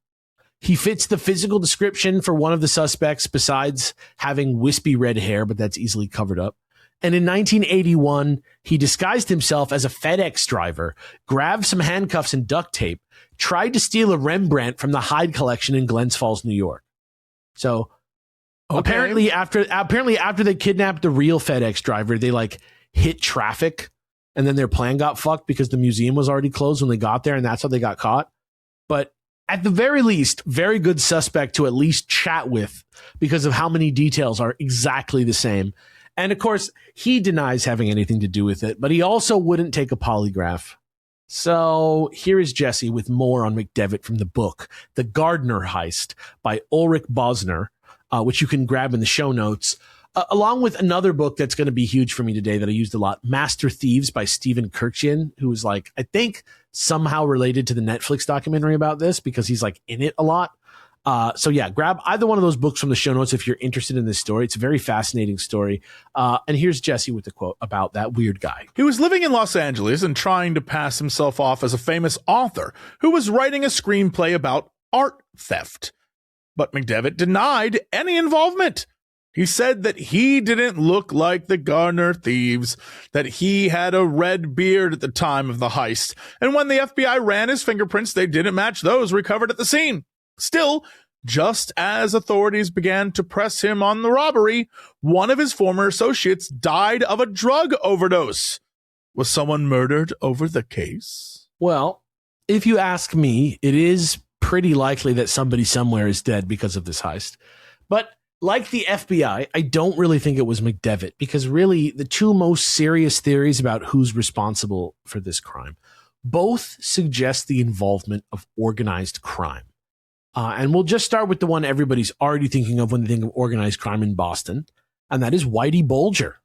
He fits the physical description for one of the suspects besides having wispy red hair, but that's easily covered up. And in 1981, he disguised himself as a FedEx driver, grabbed some handcuffs and duct tape, tried to steal a Rembrandt from the Hyde collection in Glens Falls, New York. So apparently after they kidnapped the real FedEx driver, they like hit traffic, and then their plan got fucked because the museum was already closed when they got there, and that's how they got caught. But at the very least, very good suspect to at least chat with because of how many details are exactly the same. And of course, he denies having anything to do with it, but he also wouldn't take a polygraph. So here is Jesse with more on McDevitt from the book, The Gardner Heist by Ulrich Bosner, which you can grab in the show notes, along with another book that's going to be huge for me today that I used a lot, Master Thieves by Stephen Kirchian, who is like, I think somehow related to the Netflix documentary about this because he's like in it a lot. So yeah, grab either one of those books from the show notes if you're interested in this story. It's a very fascinating story. And here's Jesse with the quote about that weird guy.
He was living in Los Angeles and trying to pass himself off as a famous author who was writing a screenplay about art theft. But McDevitt denied any involvement. He said that he didn't look like the Gardner thieves, that he had a red beard at the time of the heist, and when the FBI ran his fingerprints, they didn't match those recovered at the scene. Still, just as authorities began to press him on the robbery, one of his former associates died of a drug overdose. Was someone murdered over the case?
Well, if you ask me, it is pretty likely that somebody somewhere is dead because of this heist. But like the FBI, I don't really think it was McDevitt, because really the two most serious theories about who's responsible for this crime both suggest the involvement of organized crime. And we'll just start with the one everybody's already thinking of when they think of organized crime in Boston, and that is Whitey Bulger,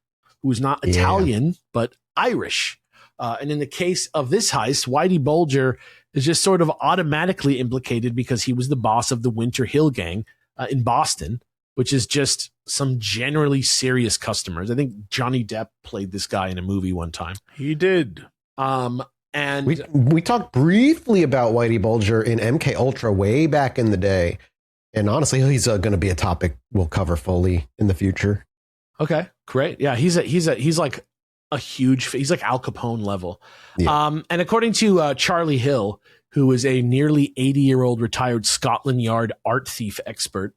who is not Italian, but Irish. And in the case of this heist, Whitey Bulger is just sort of automatically implicated because he was the boss of the Winter Hill Gang in Boston, which is just some generally serious customers. I think Johnny Depp played this guy in a movie one time.
He did.
And we talked briefly about Whitey Bulger in MK Ultra way back in the day. And honestly, he's going to be a topic we'll cover fully in the future.
Okay, great. Yeah, he's like a huge, he's like Al Capone level. Yeah. And according to Charlie Hill, who is a nearly 80-year-old retired Scotland Yard art thief expert,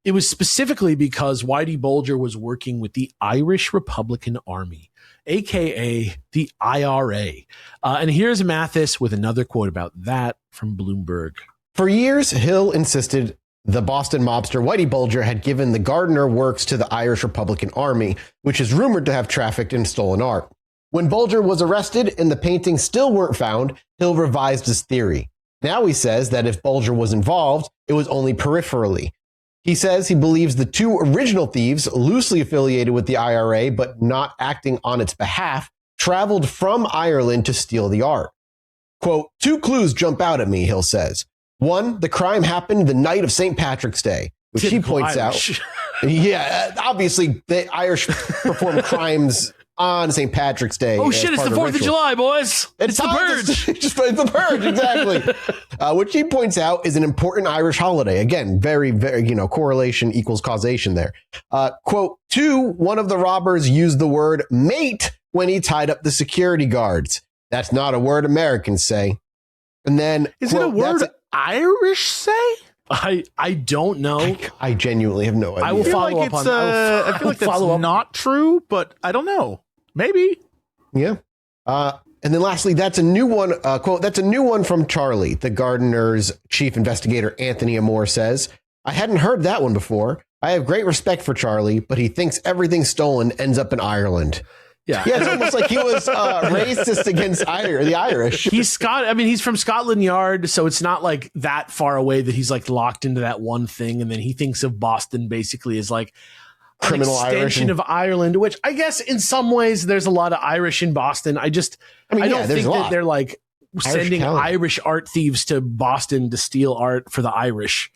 it was specifically because Whitey Bulger was working with the Irish Republican Army, aka the IRA. And here's Mathas with another quote about that from Bloomberg.
For years, Hill insisted the Boston mobster Whitey Bulger had given the Gardner works to the Irish Republican Army, which is rumored to have trafficked in stolen art. When Bulger was arrested and the paintings still weren't found, Hill revised his theory. Now he says that if Bulger was involved, it was only peripherally. He says he believes the two original thieves, loosely affiliated with the IRA but not acting on its behalf, traveled from Ireland to steal the art. Quote, 2 clues jump out at me, Hill says. 1, the crime happened the night of St. Patrick's Day, which he points out. Yeah, obviously the Irish perform crimes on St. Patrick's Day.
Oh shit, it's the 4th of July, boys. It's the purge.
It's the purge, exactly. Which he points out is an important Irish holiday. Again, very, very, correlation equals causation there. Quote, 2, one of the robbers used the word mate when he tied up the security guards. That's not a word Americans say. And then
is it a word Irish say?
I don't know.
I genuinely have no idea.
I will follow up on that.
I feel like that's not true, but I don't know. Maybe.
Yeah. And then lastly, that's a new one. Quote, that's a new one from Charlie. The Gardner's chief investigator, Anthony Amore, says, I hadn't heard that one before. I have great respect for Charlie, but he thinks everything stolen ends up in Ireland. Yeah, it's almost like he was racist against the Irish.
He's from Scotland Yard, so it's not like that far away that he's like locked into that one thing, and then he thinks of Boston basically as like criminal an extension of Ireland, which I guess in some ways there's a lot of Irish in Boston. I don't think that they're like sending Irish art thieves to Boston to steal art for the Irish,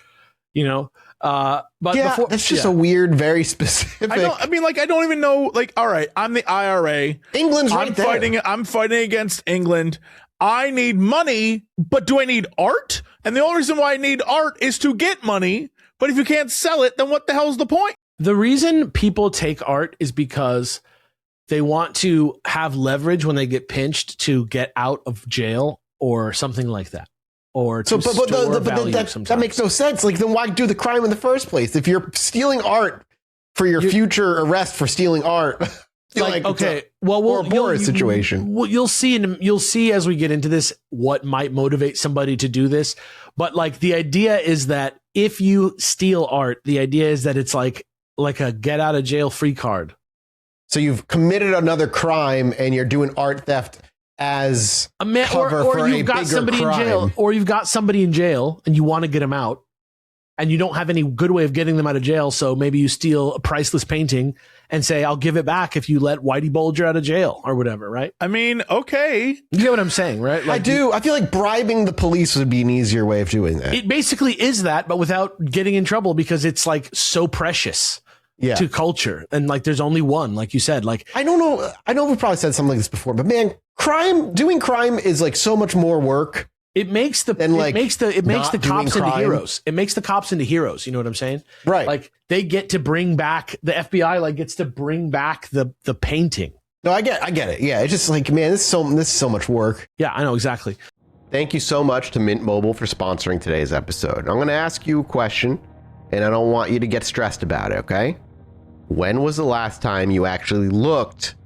But
yeah, that's just a weird, very specific.
I don't even know. Like, all right, I'm the IRA.
England's right there.
I'm fighting against England. I need money, but do I need art? And the only reason why I need art is to get money. But if you can't sell it, then what the hell's the point?
The reason people take art is because they want to have leverage when they get pinched to get out of jail or something like that. Or to
that makes no sense. Like, then why do the crime in the first place? If you're stealing art for your future arrest for stealing art, situation.
You'll see as we get into this what might motivate somebody to do this. But like the idea is that if you steal art, the idea is that it's like a get out of jail free card.
So you've committed another crime and you're doing art theft as
a man, or you've got somebody crime. In jail, or you've got somebody in jail and you want to get them out, and you don't have any good way of getting them out of jail. So maybe you steal a priceless painting and say, "I'll give it back if you let Whitey Bulger out of jail," or whatever. Right?
I mean, okay,
you get what I'm saying, right?
Like, I do. I feel like bribing the police would be an easier way of doing that.
It basically is that, but without getting in trouble, because it's like so precious. Yeah. To culture, and like there's only one, like you said. Like,
I don't know. I know we probably said something like this before, but man, doing crime is like so much more work.
It makes the cops into heroes. It makes the cops into heroes. You know what I'm saying?
Right.
Like they get to bring back the FBI. Gets to bring back the painting.
No, I get it. Yeah, it's just like, man, this is so much work.
Yeah, I know exactly.
Thank you so much to Mint Mobile for sponsoring today's episode. I'm going to ask you a question, and I don't want you to get stressed about it. Okay. When was the last time you actually looked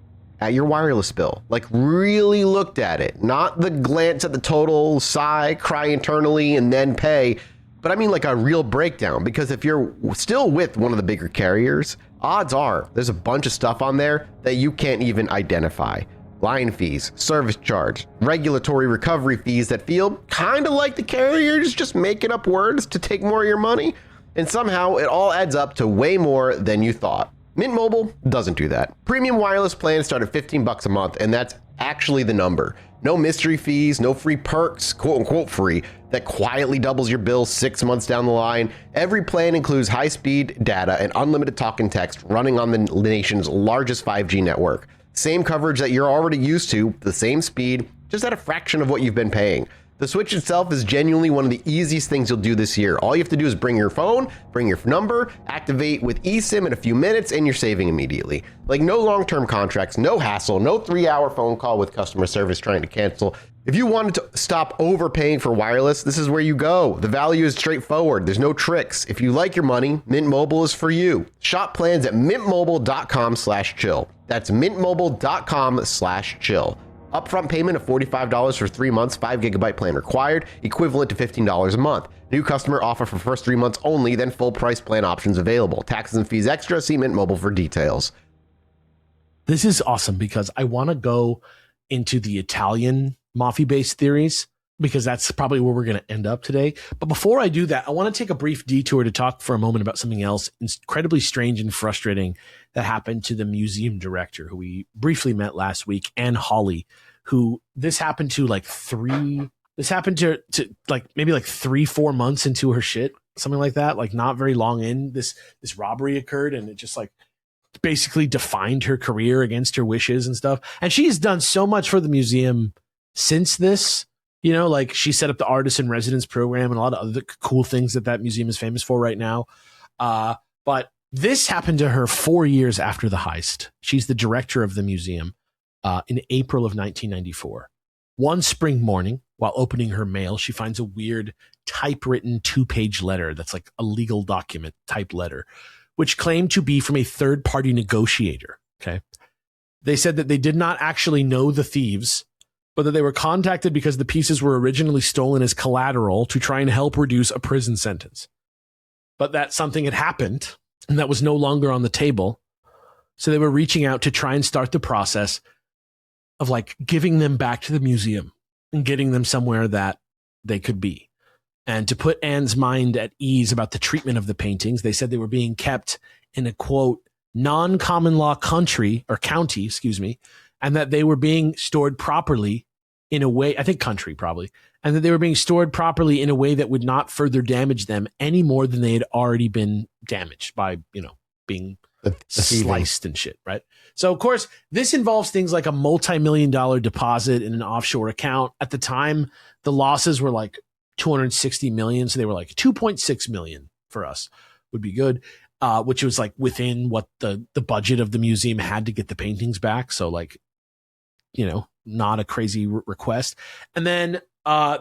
at your wireless bill? Like really looked at it, not the glance at the total, sigh, cry internally, and then pay, but I mean like a real breakdown, because if you're still with one of the bigger carriers, odds are there's a bunch of stuff on there that you can't even identify. Line fees, service charge, regulatory recovery fees that feel kind of like the carriers just making up words to take more of your money. And somehow it all adds up to way more than you thought. Mint Mobile doesn't do that. Premium wireless plans start at $15 a month, and that's actually the number. No mystery fees, no free perks, quote unquote free, that quietly doubles your bill 6 months down the line. Every plan includes high-speed data and unlimited talk and text running on the nation's largest 5G network. Same coverage that you're already used to, the same speed, just at a fraction of what you've been paying. The Switch itself is genuinely one of the easiest things you'll do this year. All you have to do is bring your phone, bring your number, activate with eSIM in a few minutes, and you're saving immediately. Like no long-term contracts, no hassle, no 3-hour phone call with customer service trying to cancel. If you wanted to stop overpaying for wireless, this is where you go. The value is straightforward. There's no tricks. If you like your money, Mint Mobile is for you. Shop plans at mintmobile.com/chill. That's mintmobile.com/chill. Upfront payment of $45 for 3 months, 5 gigabyte plan required, equivalent to $15 a month. New customer offer for first 3 months only, then full price plan options available. Taxes and fees extra. See Mint Mobile for details.
This is awesome because I want to go into the Italian mafia-based theories, because that's probably where we're going to end up today. But before I do that, I want to take a brief detour to talk for a moment about something else incredibly strange and frustrating that happened to the museum director who we briefly met last week, Anne Hawley, who this happened to like maybe 3-4 months into her shit, something like that, like not very long in this robbery occurred, and it just like basically defined her career against her wishes and stuff. And she's done so much for the museum since this. You know, like she set up the artist in residence program and a lot of other cool things that museum is famous for right now. But this happened to her 4 years after the heist. She's the director of the museum in April of 1994. One spring morning, while opening her mail, she finds a weird typewritten 2-page letter that's like a legal document type letter, which claimed to be from a third-party negotiator. Okay. They said that they did not actually know the thieves, but that they were contacted because the pieces were originally stolen as collateral to try and help reduce a prison sentence. But that something had happened and that was no longer on the table. So they were reaching out to try and start the process of like giving them back to the museum and getting them somewhere that they could be. And to put Anne's mind at ease about the treatment of the paintings, they said they were being kept in a quote, non-common law county, and that they were being stored properly in a way, I think country probably, and that they were being stored properly in a way that would not further damage them any more than they had already been damaged by, being sliced and shit, right? So, of course, this involves things like a multi-million-dollar deposit in an offshore account. At the time, the losses were like $260 million, so they were like $2.6 million for us would be good, which was like within what the budget of the museum had to get the paintings back. So, like, not a crazy request. And then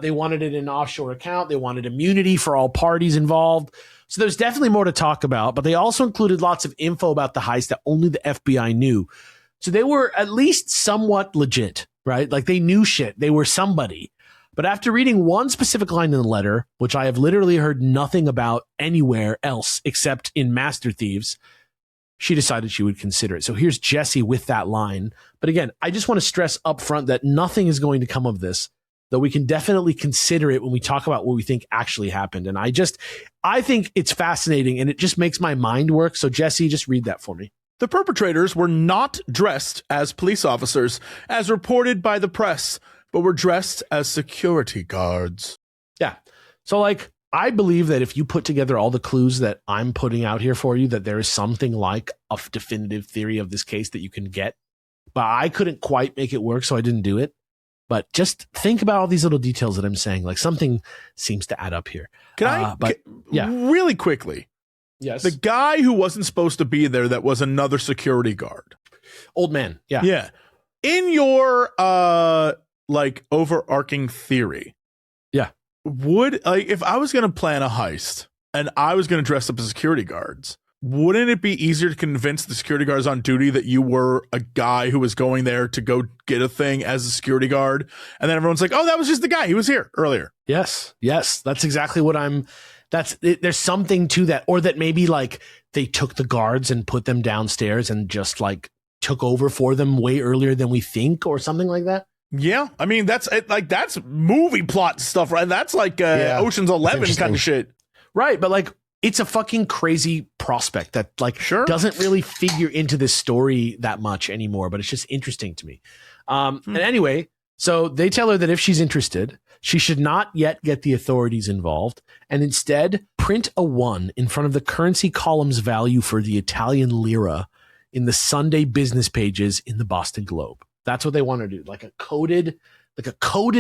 they wanted it in an offshore account. They wanted immunity for all parties involved. So there's definitely more to talk about, but they also included lots of info about the heist that only the FBI knew. So they were at least somewhat legit, right? Like they knew shit. They were somebody. But after reading one specific line in the letter, which I have literally heard nothing about anywhere else except in Master Thieves, she decided she would consider it. So here's Jesse with that line. But again, I just want to stress up front that nothing is going to come of this, though we can definitely consider it when we talk about what we think actually happened. And I think it's fascinating and it just makes my mind work. So Jesse, just read that for me.
The perpetrators were not dressed as police officers, as reported by the press, but were dressed as security guards.
Yeah. So like, I believe that if you put together all the clues that I'm putting out here for you, that there is something like a definitive theory of this case that you can get. But I couldn't quite make it work, so I didn't do it. But just think about all these little details that I'm saying. Like something seems to add up here.
Really quickly.
Yes.
The guy who wasn't supposed to be there that was another security guard.
Old man. Yeah.
Yeah. In your overarching theory.
Yeah.
If I was going to plan a heist and I was going to dress up as security guards, wouldn't it be easier to convince the security guards on duty that you were a guy who was going there to go get a thing as a security guard? And then everyone's like, oh, that was just the guy. He was here earlier.
Yes. That's exactly what there's something to that. Or that maybe like they took the guards and put them downstairs and just like took over for them way earlier than we think or something like that.
Yeah. I mean, that's movie plot stuff, right? That's like Ocean's 11 kind of shit.
Right. But like, it's a fucking crazy prospect that like doesn't really figure into this story that much anymore, but it's just interesting to me. And anyway, so they tell her that if she's interested, she should not yet get the authorities involved and instead print a 1 in front of the currency column's value for the Italian lira in the Sunday business pages in the Boston Globe. That's what they want to do. Like a coded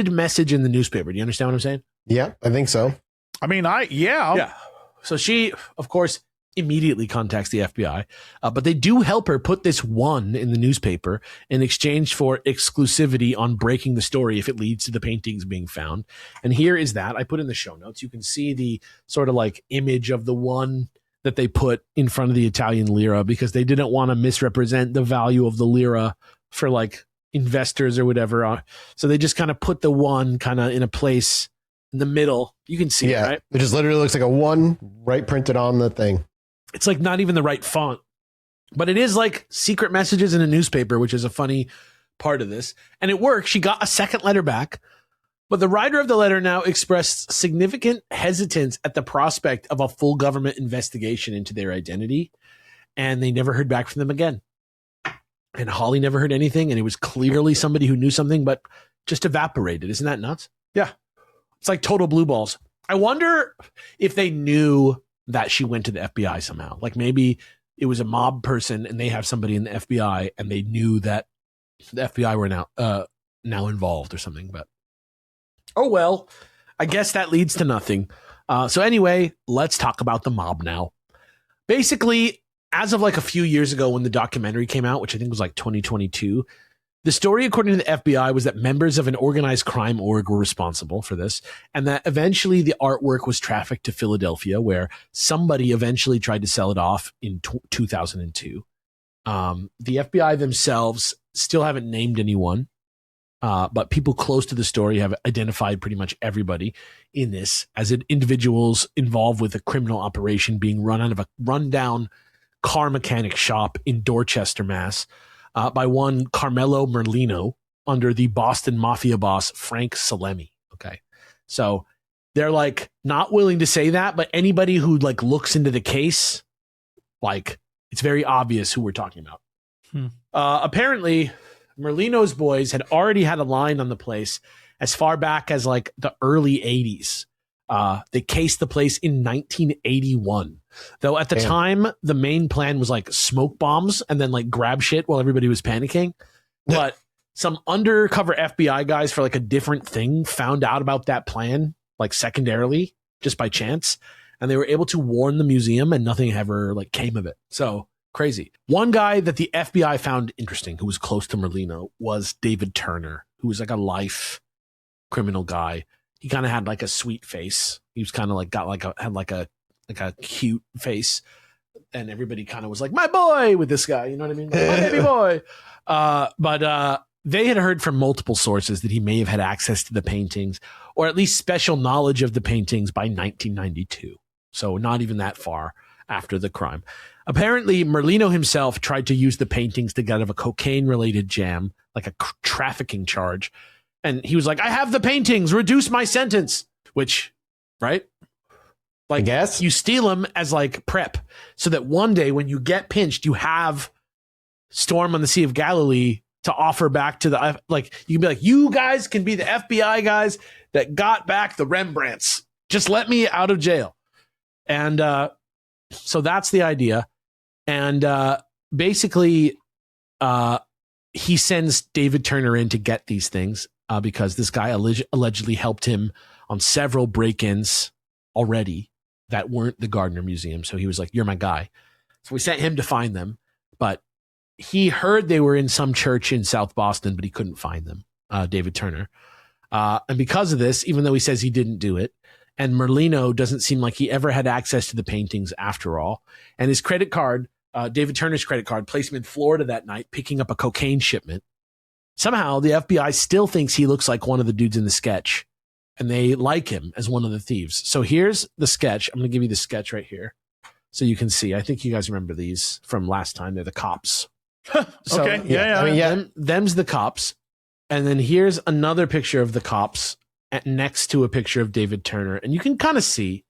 message in the newspaper. Do you understand what I'm saying?
Yeah, I think so.
I mean, yeah.
So she, of course, immediately contacts the FBI, but they do help her put this 1 in the newspaper in exchange for exclusivity on breaking the story if it leads to the paintings being found. And here is that. I put in the show notes. You can see the sort of like image of the 1 that they put in front of the Italian lira because they didn't want to misrepresent the value of the lira for like investors or whatever. So they just kind of put the 1 kind of in a place in the middle. You can see it, right?
It just literally looks like a 1 right printed on the thing.
It's like not even the right font, but it is like secret messages in a newspaper, which is a funny part of this. And it worked. She got a second letter back, but the writer of the letter now expressed significant hesitance at the prospect of a full government investigation into their identity. And they never heard back from them again. And Holly never heard anything. And it was clearly somebody who knew something, but just evaporated. Isn't that nuts?
Yeah.
It's like total blue balls. I wonder if they knew that she went to the FBI somehow. Like maybe it was a mob person and they have somebody in the FBI and they knew that the FBI were now involved or something. But oh well, I guess that leads to nothing. So anyway, let's talk about the mob now. Basically, as of like a few years ago when the documentary came out, which I think was like 2022, the story, according to the FBI, was that members of an organized crime org were responsible for this, and that eventually the artwork was trafficked to Philadelphia, where somebody eventually tried to sell it off in 2002. The FBI themselves still haven't named anyone, but people close to the story have identified pretty much everybody in this as individuals involved with a criminal operation being run out of a rundown car mechanic shop in Dorchester, Mass. By one Carmelo Merlino under the Boston Mafia boss, Frank Salemi. Okay. So they're like not willing to say that, but anybody who like looks into the case, like it's very obvious who we're talking about. Apparently Merlino's boys had already had a line on the place as far back as like the early 80s. They cased the place in 1981. Though at the time, the main plan was like smoke bombs and then like grab shit while everybody was panicking. But some undercover FBI guys for like a different thing found out about that plan, like secondarily, just by chance. And they were able to warn the museum and nothing ever like came of it. So crazy. One guy that the FBI found interesting who was close to Merlino was David Turner, who was like a life criminal guy. He kind of had like a sweet face. He was kind of like had like a cute face, and everybody kind of was like, my boy with this guy, you know what I mean? Like, my baby boy. But they had heard from multiple sources that he may have had access to the paintings or at least special knowledge of the paintings by 1992. So not even that far after the crime. Apparently, Merlino himself tried to use the paintings to get out of a cocaine related jam, like a trafficking charge. And he was like, I have the paintings, reduce my sentence, which, right? Like, I guess you steal them as like prep so that one day when you get pinched, you have Storm on the Sea of Galilee to offer back to the, like, you can be like, you guys can be the FBI guys that got back the Rembrandts. Just let me out of jail. And so that's the idea. And basically, he sends David Turner in to get these things because this guy allegedly helped him on several break-ins already that weren't the Gardner Museum. So he was like, you're my guy. So we sent him to find them. But he heard they were in some church in South Boston, but he couldn't find them, David Turner. And because of this, even though he says he didn't do it, And Merlino doesn't seem like he ever had access to the paintings after all. And his credit card, David Turner's credit card, placed him in Florida that night picking up a cocaine shipment. Somehow the FBI still thinks he looks like one of the dudes in the sketch, and they like him as one of the thieves. So here's the sketch. I'm going to give you the sketch right here so you can see. I think you guys remember these from last time. They're the cops. So,
okay. Yeah.
I mean, them's the cops. And then here's another picture of the cops next to a picture of David Turner. And you can kind of see.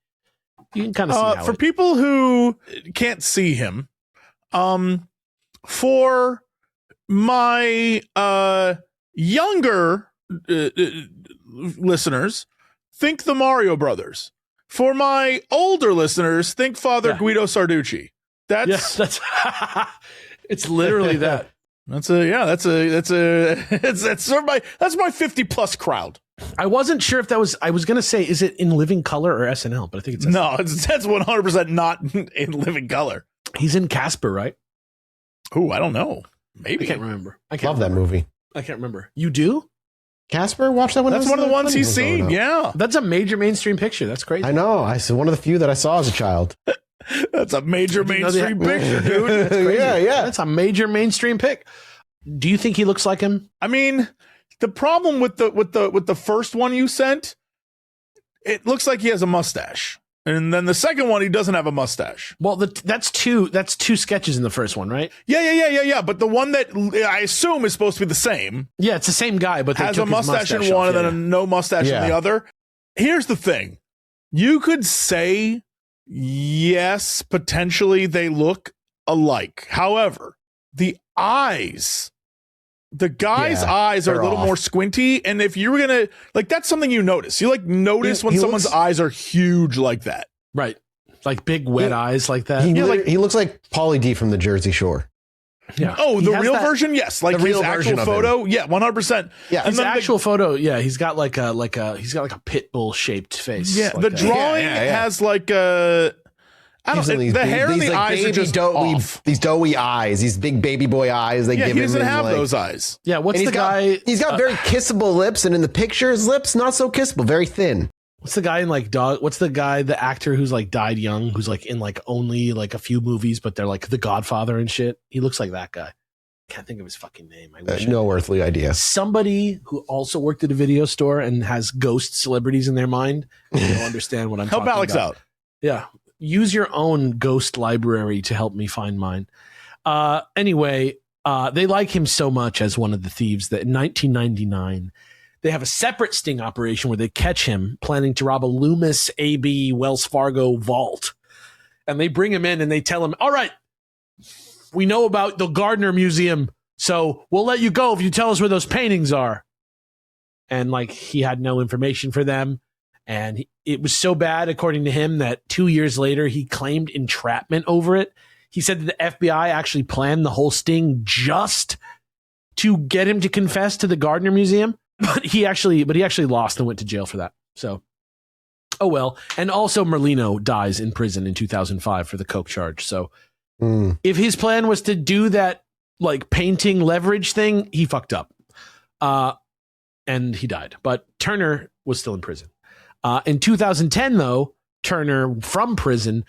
For people who can't see him, for my younger listeners, think the Mario Brothers. For my older listeners, think Father Guido Sarducci. That's
it's literally that.
That's my 50 plus crowd.
I wasn't sure if that was. I was going to say, is it in Living Color or SNL? But I think it's SNL.
No. That's 100% not in Living Color.
He's in Casper, right?
Oh, I don't know. Maybe
I can't remember.
Love that movie.
I can't remember. You do?
Casper, watch that one.
That's one of the ones he's seen. Yeah,
that's a major mainstream picture. That's crazy.
I know. I saw one of the few that I saw as a child.
That's a major mainstream picture, dude.
That's crazy.
Yeah.
That's a major mainstream pick. Do you think he looks like him?
I mean, the problem with the first one you sent, it looks like he has a mustache. And then the second one, he doesn't have a mustache.
Well, that's two sketches in the first one, right?
Yeah. But the one that I assume is supposed to be the same.
Yeah, it's the same guy, but they
has
took
a mustache in one and then a no mustache in the other. Here's the thing. You could say, yes, potentially they look alike. However, the eyes... The guy's eyes are a little more squinty, and if you were gonna that's something you notice. You notice when someone's eyes are huge like that,
right? Like big wet eyes like that.
He looks like Pauly D from the Jersey Shore.
Yeah.
Oh, the real version, yes. Like the real actual photo, yeah, 100%.
Yeah, his actual photo, yeah. He's got like a pit bull shaped face.
Yeah, the drawing has like a. I don't know. The hair and the eyes are just off.
These doughy eyes, these big baby boy eyes. They give him.
He doesn't have those eyes.
Yeah, what's the guy?
He's got very kissable lips, and in the picture, his lips not so kissable, very thin.
What's the guy in What's the guy, the actor who's died young, who's in only a few movies, but they're The Godfather and shit? He looks like that guy. Can't think of his fucking name. I wish.
No earthly idea.
Somebody who also worked at a video store and has ghost celebrities in their mind. You'll understand what I'm talking about.
Help Alex out.
Yeah. Use your own ghost library to help me find mine. Anyway, they like him so much as one of the thieves that in 1999, they have a separate sting operation where they catch him planning to rob a Loomis AB Wells Fargo vault. And they bring him in and they tell him, all right, we know about the Gardner Museum, so we'll let you go if you tell us where those paintings are. And he had no information for them. And it was so bad, according to him, that 2 years later, he claimed entrapment over it. He said that the FBI actually planned the whole sting just to get him to confess to the Gardner Museum. But he actually lost and went to jail for that. So, oh well. And also Merlino dies in prison in 2005 for the coke charge. So if his plan was to do that painting leverage thing, he fucked up. And he died. But Turner was still in prison. In 2010, though, Turner, from prison,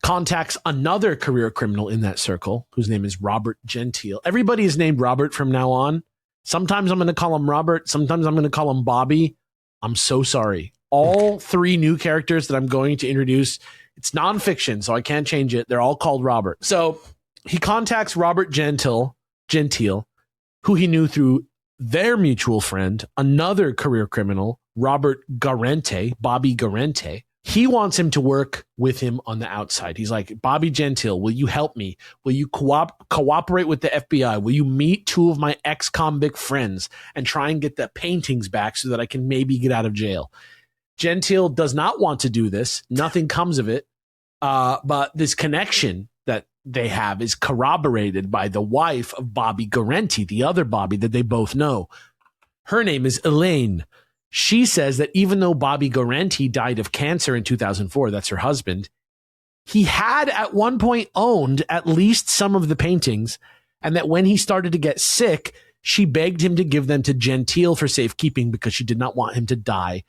contacts another career criminal in that circle, whose name is Robert Gentile. Everybody is named Robert from now on. Sometimes I'm going to call him Robert. Sometimes I'm going to call him Bobby. I'm so sorry. All three new characters that I'm going to introduce, it's nonfiction, so I can't change it. They're all called Robert. So he contacts Robert Gentile, who he knew through their mutual friend, another career criminal, Robert Garente, Bobby Garente. He wants him to work with him on the outside. He's like, Bobby Gentile, will you help me? Will you cooperate with the FBI? Will you meet two of my ex-convict friends and try and get the paintings back so that I can maybe get out of jail? Gentile does not want to do this. Nothing comes of it. But this connection that they have is corroborated by the wife of Bobby Garente, the other Bobby that they both know. Her name is Elaine. She says that even though Bobby Garente died of cancer in 2004, that's her husband, he had at one point owned at least some of the paintings, and that when he started to get sick, she begged him to give them to Gentile for safekeeping because she did not want him to die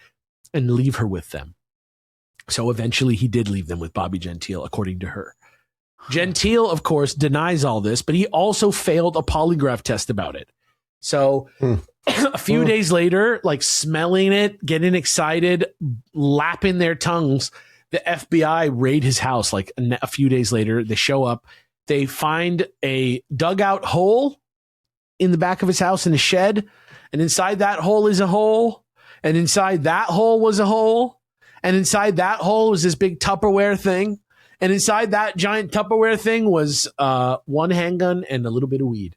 and leave her with them. So eventually he did leave them with Bobby Gentile, according to her. Gentile, of course, denies all this, but he also failed a polygraph test about it. So a few days later, like smelling it, getting excited, lapping their tongues, the FBI raid his house. Like a few days later, they show up. They find a dugout hole in the back of his house in a shed. And inside that hole is a hole. And inside that hole was a hole. And inside that hole was this big Tupperware thing. And inside that giant Tupperware thing was one handgun and a little bit of weed.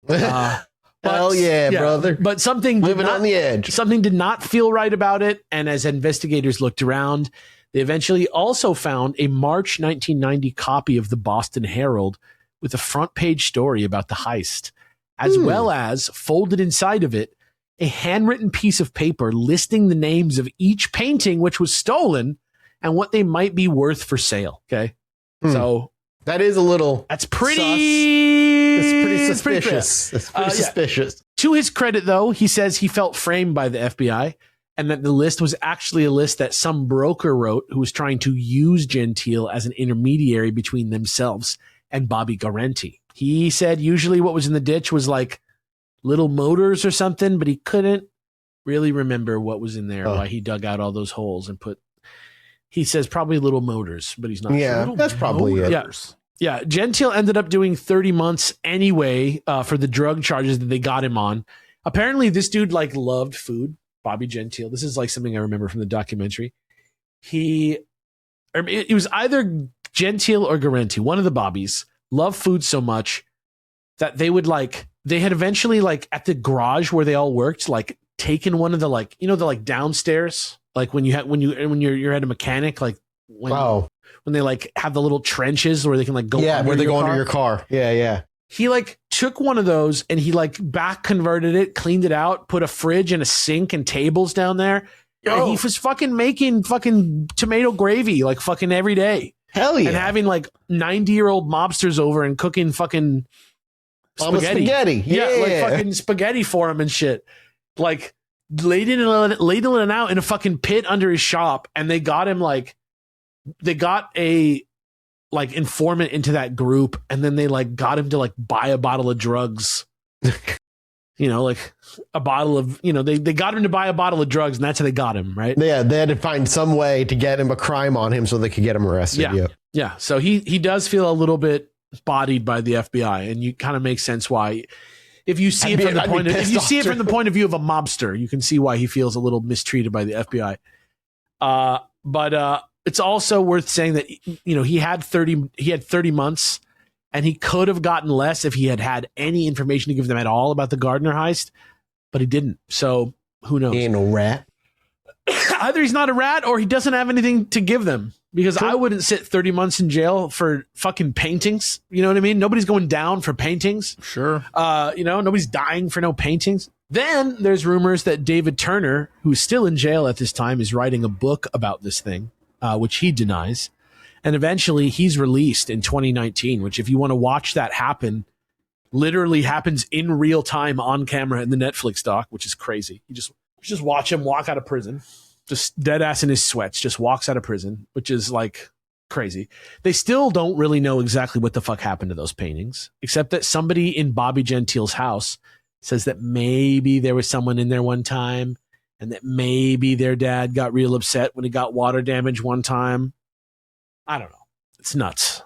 Hell yeah, brother.
But something
living on the edge.
Something did not feel right about it. And as investigators looked around, they eventually also found a March 1990 copy of the Boston Herald with a front page story about the heist, as well as folded inside of it, a handwritten piece of paper listing the names of each painting which was stolen and what they might be worth for sale. Okay. So
that is a little.
That's pretty.
It's pretty suspicious. It's pretty suspicious.
To his credit, though, he says he felt framed by the FBI and that the list was actually a list that some broker wrote who was trying to use Gentile as an intermediary between themselves and Bobby Guarenti. He said usually what was in the ditch was like little motors or something, but he couldn't really remember what was in there, why he dug out all those holes and put. He says probably little motors, but he's not sure.
Yeah, that's probably it.
Yeah, Gentile ended up doing 30 months anyway for the drug charges that they got him on. Apparently, this dude like loved food, Bobby Gentile. This is like something I remember from the documentary. It was either Gentile or Guarenti, one of the Bobbies, loved food so much that they would they had eventually at the garage where they all worked, like taken one of the the downstairs, like when you're at a mechanic, when they have the little trenches where they can go
where they go under your car. Yeah.
He took one of those and he back converted it, cleaned it out, put a fridge and a sink and tables down there. And he was fucking making fucking tomato gravy fucking every day.
Hell yeah.
And having 90-year-old mobsters over and cooking fucking
spaghetti.
Yeah, fucking spaghetti for him and shit. Ladling it out in a fucking pit under his shop, and they got him they got a informant into that group, and then they got him to buy a bottle of drugs. A bottle of they got him to buy a bottle of drugs, and that's how they got him, right?
Yeah, they had to find some way to get him a crime on him so they could get him arrested.
Yeah. So he does feel a little bit bodied by the FBI, and you kind of make sense why. If you see it from the point of view of a mobster, you can see why he feels a little mistreated by the FBI. But it's also worth saying that he had 30 months, and he could have gotten less if he had any information to give them at all about the Gardner heist, but he didn't. So who knows?
He ain't no rat.
Either he's not a rat or he doesn't have anything to give them. Because I wouldn't sit 30 months in jail for fucking paintings. You know what I mean? Nobody's going down for paintings.
Sure.
Nobody's dying for no paintings. Then there's rumors that David Turner, who's still in jail at this time, is writing a book about this thing, which he denies. And eventually he's released in 2019, which if you want to watch that happen, literally happens in real time on camera in the Netflix doc, which is crazy. You just watch him walk out of prison. Just dead ass in his sweats, just walks out of prison, which is crazy. They still don't really know exactly what the fuck happened to those paintings, except that somebody in Bobby Gentile's house says that maybe there was someone in there one time and that maybe their dad got real upset when he got water damage one time. I don't know. It's nuts.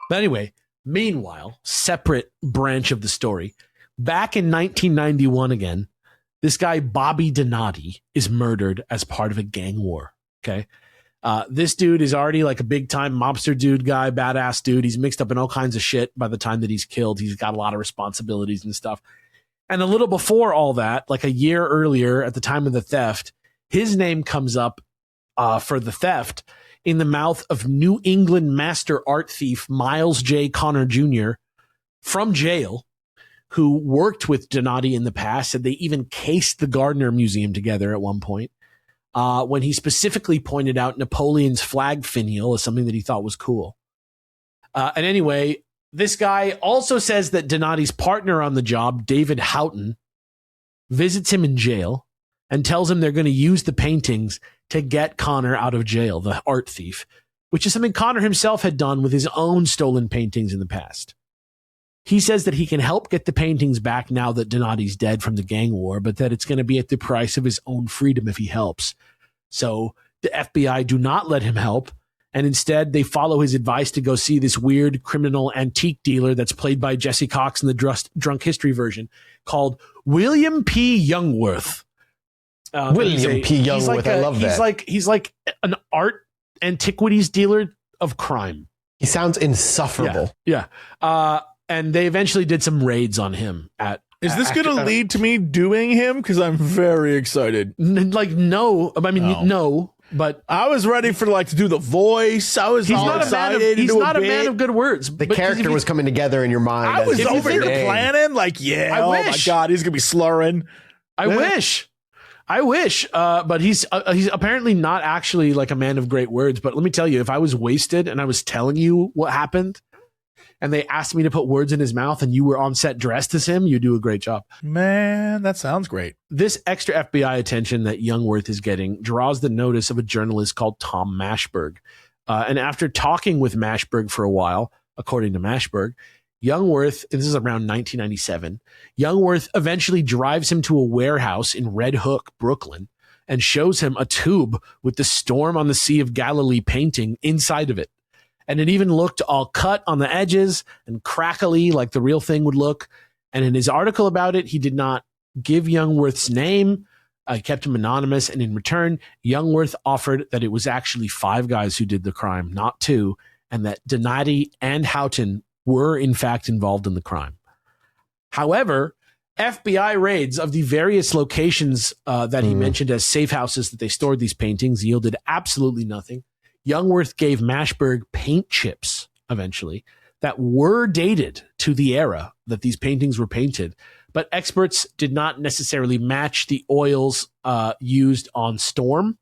But anyway, meanwhile, separate branch of the story. Back in 1991 again, this guy, Bobby Donati, is murdered as part of a gang war. Okay. This dude is already a big time mobster dude guy, badass dude. He's mixed up in all kinds of shit by the time that he's killed. He's got a lot of responsibilities and stuff. And a little before all that, a year earlier at the time of the theft, his name comes up for the theft in the mouth of New England master art thief Miles J. Connor Jr. from jail, who worked with Donati in the past, and they even cased the Gardner Museum together at one point, when he specifically pointed out Napoleon's flag finial as something that he thought was cool. And anyway, this guy also says that Donati's partner on the job, David Houghton, visits him in jail and tells him they're going to use the paintings to get Connor out of jail, the art thief, which is something Connor himself had done with his own stolen paintings in the past. He says that he can help get the paintings back now that Donati's dead from the gang war, but that it's going to be at the price of his own freedom if he helps. So the FBI do not let him help, and instead they follow his advice to go see this weird criminal antique dealer that's played by Jesse Cox in the Drunk History version called William P. Youngworth.
William P. Youngworth, I love that.
He's like an art antiquities dealer of crime.
He sounds insufferable.
Yeah. And they eventually did some raids on him
Is this going to lead to me doing him? Because I'm very excited.
No. I mean, no. But
I was ready for to do the voice. I was all excited.
He's not a man of good words.
The character was coming together in your mind.
I was over here planning. Oh my God, he's going to be slurring.
I wish. But he's apparently not actually like a man of great words. But let me tell you, if I was wasted and I was telling you what happened, and they asked me to put words in his mouth and you were on set dressed as him, you do a great job.
Man, that sounds great.
This extra FBI attention that Youngworth is getting draws the notice of a journalist called Tom Mashberg. And after talking with Mashberg for a while, according to Mashberg, Youngworth, and this is around 1997, Youngworth eventually drives him to a warehouse in Red Hook, Brooklyn, and shows him a tube with the Storm on the Sea of Galilee painting inside of it. And it even looked all cut on the edges and crackly like the real thing would look. And in his article about it, he did not give Youngworth's name. He kept him anonymous. And in return, Youngworth offered that it was actually 5 guys who did the crime, not 2, and that Donati and Houghton were in fact involved in the crime. However, FBI raids of the various locations that he mentioned as safe houses that they stored these paintings yielded absolutely nothing. Youngworth gave Mashberg paint chips eventually that were dated to the era that these paintings were painted, but experts did not necessarily match the oils used on Storm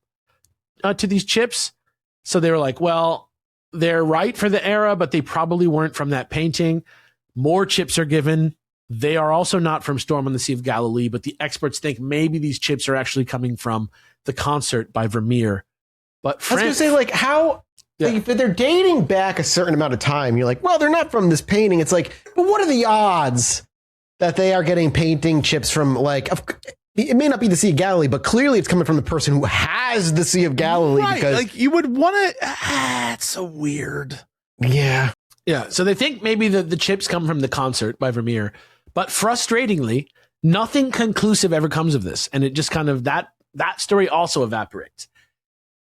to these chips. So they were like, well, they're right for the era, but they probably weren't from that painting. More chips are given. They are also not from Storm on the Sea of Galilee, but the experts think maybe these chips are actually coming from the concert by Vermeer. But
I was going to say, how if they're dating back a certain amount of time, you're like, well, they're not from this painting. It's like, but what are the odds that they are getting painting chips from, it may not be the Sea of Galilee, but clearly it's coming from the person who has the Sea of Galilee.
Right,
because
you would want to, it's so weird.
Yeah.
Yeah, so they think maybe the chips come from the concert by Vermeer, but frustratingly, nothing conclusive ever comes of this. And it just kind of, that story also evaporates.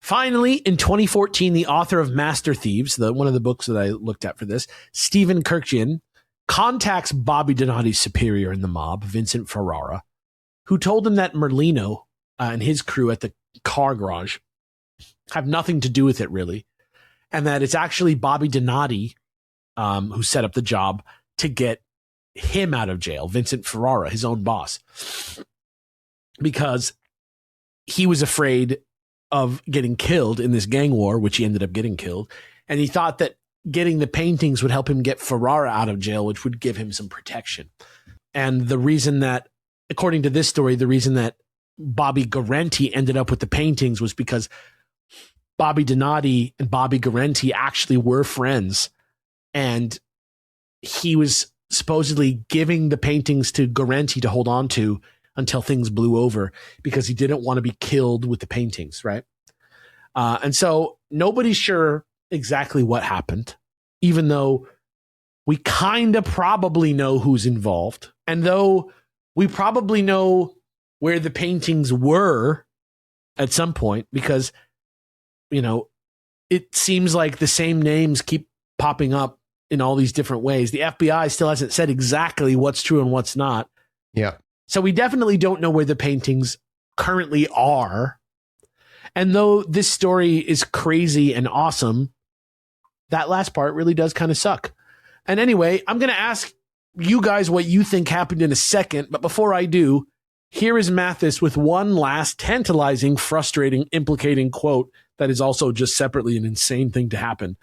Finally, in 2014, the author of Master Thieves, one of the books that I looked at for this, Stephen Kirkjian, contacts Bobby Donati's superior in the mob, Vincent Ferrara, who told him that Merlino and his crew at the car garage have nothing to do with it, really, and that it's actually Bobby Donati who set up the job to get him out of jail, Vincent Ferrara, his own boss, because he was afraid of getting killed in this gang war, which he ended up getting killed. And he thought that getting the paintings would help him get Ferrara out of jail, which would give him some protection. And the reason that, according to this story, the reason that Bobby Guarenti ended up with the paintings was because Bobby Donati and Bobby Guarenti actually were friends. And he was supposedly giving the paintings to Guarenti to hold on to until things blew over because he didn't want to be killed with the paintings, right? And so nobody's sure exactly what happened, even though we kind of probably know who's involved. And though we probably know where the paintings were at some point, because, it seems like the same names keep popping up in all these different ways. The FBI still hasn't said exactly what's true and what's not.
Yeah.
So we definitely don't know where the paintings currently are. And though this story is crazy and awesome, that last part really does kind of suck. And anyway, I'm going to ask you guys what you think happened in a second. But before I do, here is Mathas with one last tantalizing, frustrating, implicating quote that is also just separately an insane thing to happen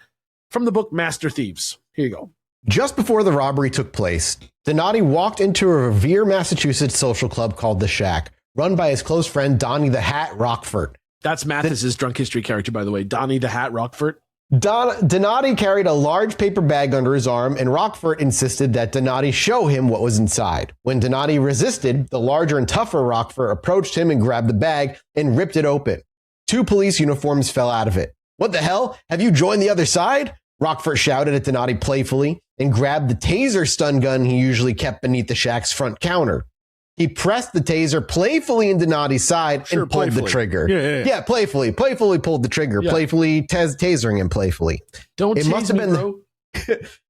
from the book Master Thieves. Here you go.
Just before the robbery took place, Donati walked into a Revere, Massachusetts social club called The Shack, run by his close friend Donnie the Hat Rockford.
That's Mathis's drunk history character, by the way. Donnie the Hat Rockford.
Donati carried a large paper bag under his arm, and Rockford insisted that Donati show him what was inside. When Donati resisted, the larger and tougher Rockford approached him and grabbed the bag and ripped it open. 2 police uniforms fell out of it. "What the hell? Have you joined the other side?" Rockford shouted at Donati playfully and grabbed the taser stun gun he usually kept beneath the shack's front counter. He pressed the taser playfully in Donati's side and pulled the trigger. Yeah, playfully pulled the trigger. Yeah. Playfully tasering him playfully.
Don't tase me, bro.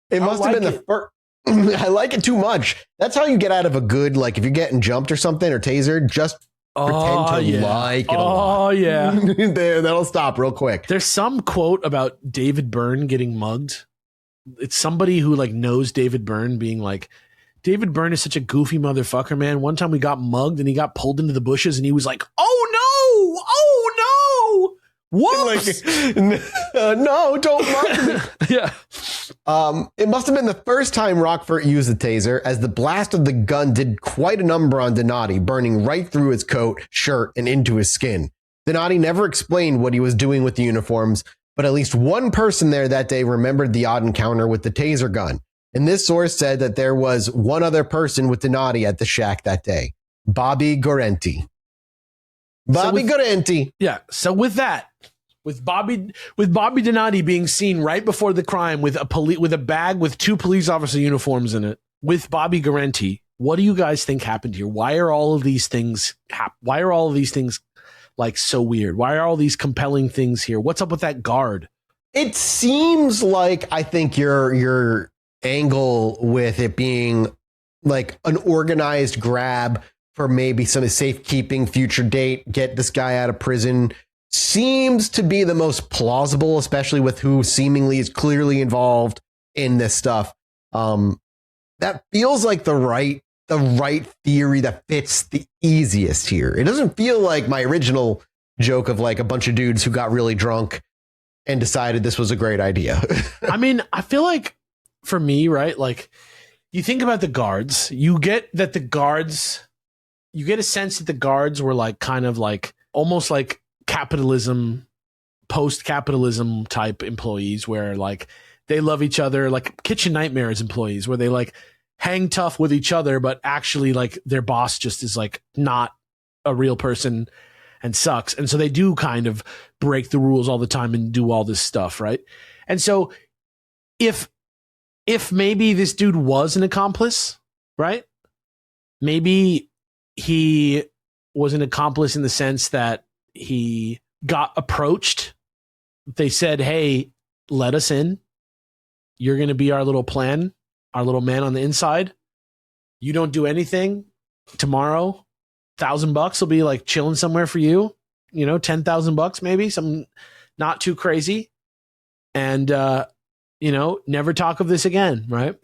It must have been the first. I like it too much. That's how you get out of a good, like if you're getting jumped or something or tasered, just pretend to like it a lot.
Oh, yeah.
That'll stop real quick.
There's some quote about David Byrne getting mugged. It's somebody who like knows David Byrne being like, David Byrne is such a goofy motherfucker, man. One time we got mugged and he got pulled into the bushes and he was like, oh no, whoops.
No, don't mug me.
Yeah.
It must have been the first time Rockford used the taser, as the blast of the gun did quite a number on Donati, burning right through his coat, shirt, and into his skin. Donati never explained what he was doing with the uniforms, but at least one person there that day remembered the odd encounter with the taser gun. And this source said that there was one other person with Donati at the shack that day, Bobby Guarenti. Guarenti.
Yeah. So with Bobby Donati being seen right before the crime with a bag with 2 police officer uniforms in it, with Bobby Guarenti, what do you guys think happened here? Why are all of these things like so weird? Why are all these compelling things here? What's up with that guard?
It seems like, I think your angle with it being like an organized grab for maybe some safekeeping, future date, get this guy out of prison, seems to be the most plausible, especially with who seemingly is clearly involved in this stuff. That feels like the right theory that fits the easiest here. It doesn't feel like my original joke of like a bunch of dudes who got really drunk and decided this was a great idea.
I mean, I feel like for me, right? Like you think about the guards, you get a sense that the guards were like kind of like almost like capitalism, post-capitalism type employees where like they love each other, like Kitchen Nightmares employees where they like hang tough with each other, but actually like their boss just is like not a real person and sucks. And so they do kind of break the rules all the time and do all this stuff. Right. And so if maybe this dude was an accomplice, right? Maybe he was an accomplice in the sense that he got approached. They said, hey, let us in. You're going to be our little plan, our little man on the inside. You don't do anything. Tomorrow, $1,000 will be like chilling somewhere for you. You know, $10,000 maybe, something not too crazy. And, never talk of this again, right?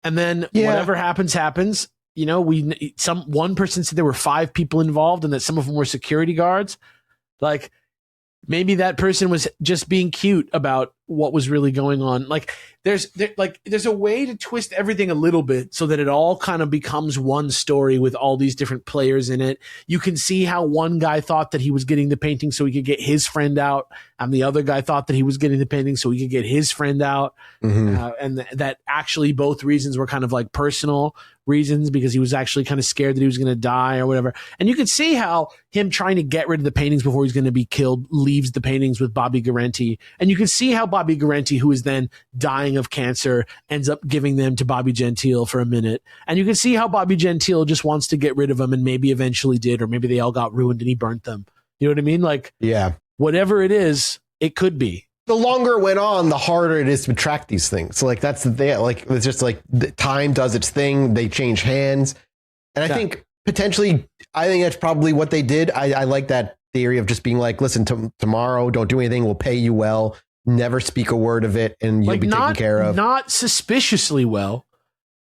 And then whatever happens. You know, one person said there were 5 people involved and that some of them were security guards. Like maybe that person was just being cute about what was really going on. Like there's a way to twist everything a little bit so that it all kind of becomes one story with all these different players in it. You can see how one guy thought that he was getting the painting so he could get his friend out, and the other guy thought that he was getting the painting so he could get his friend out. Mm-hmm. And that actually both reasons were kind of like personal reasons because he was actually kind of scared that he was going to die or whatever. And you can see how him trying to get rid of the paintings before he's going to be killed leaves the paintings with Bobby Guarenti. And you can see how Bobby Guarenti, who is then dying of cancer, ends up giving them to Bobby Gentile for a minute. And you can see how Bobby Gentile just wants to get rid of them and maybe eventually did, or maybe they all got ruined and he burnt them. You know what I mean? Like, yeah, whatever it is, it could be.
The longer it went on, the harder it is to track these things. So like that's the thing. Like it's just like the time does its thing. They change hands, and I think potentially, I think that's probably what they did. I like that theory of just being like, listen, tomorrow, don't do anything. We'll pay you well. Never speak a word of it, and you'll be taken care of.
Not suspiciously well.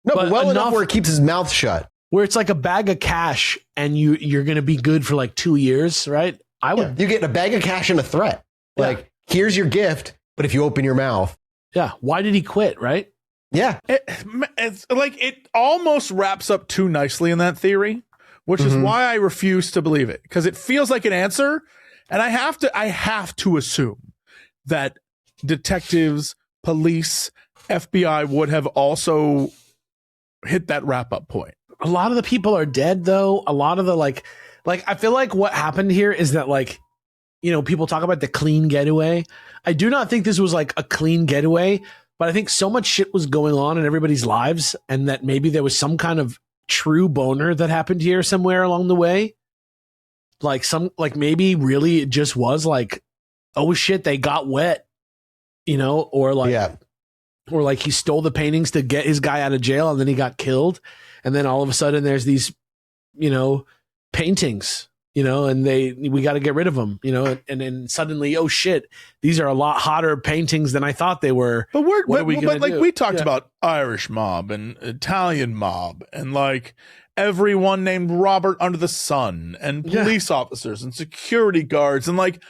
No, but well enough where it keeps his mouth shut.
Where it's like a bag of cash, and you're going to be good for like 2 years, right?
You get a bag of cash and a threat. Yeah. Like, here's your gift, but if you open your mouth.
Yeah. Why did he quit, right?
Yeah.
It's like it almost wraps up too nicely in that theory which is why I refuse to believe it, because it feels like an answer. And I have to assume that detectives, police, FBI would have also hit that wrap up point.
A lot of the people are dead, though. A lot of the like I feel like what happened here is that, like, you know, people talk about the clean getaway. I do not think this was like a clean getaway, but I think so much shit was going on in everybody's lives, and that maybe there was some kind of true boner that happened here somewhere along the way. Like maybe really it just was like, oh shit, they got wet, you know, or like he stole the paintings to get his guy out of jail, and then he got killed. And then all of a sudden there's these, you know, paintings, you know, and we got to get rid of them, you know, and then suddenly, oh shit, these are a lot hotter paintings than I thought they were.
But we talked about Irish mob and Italian mob and like everyone named Robert under the sun and police officers and security guards. And like,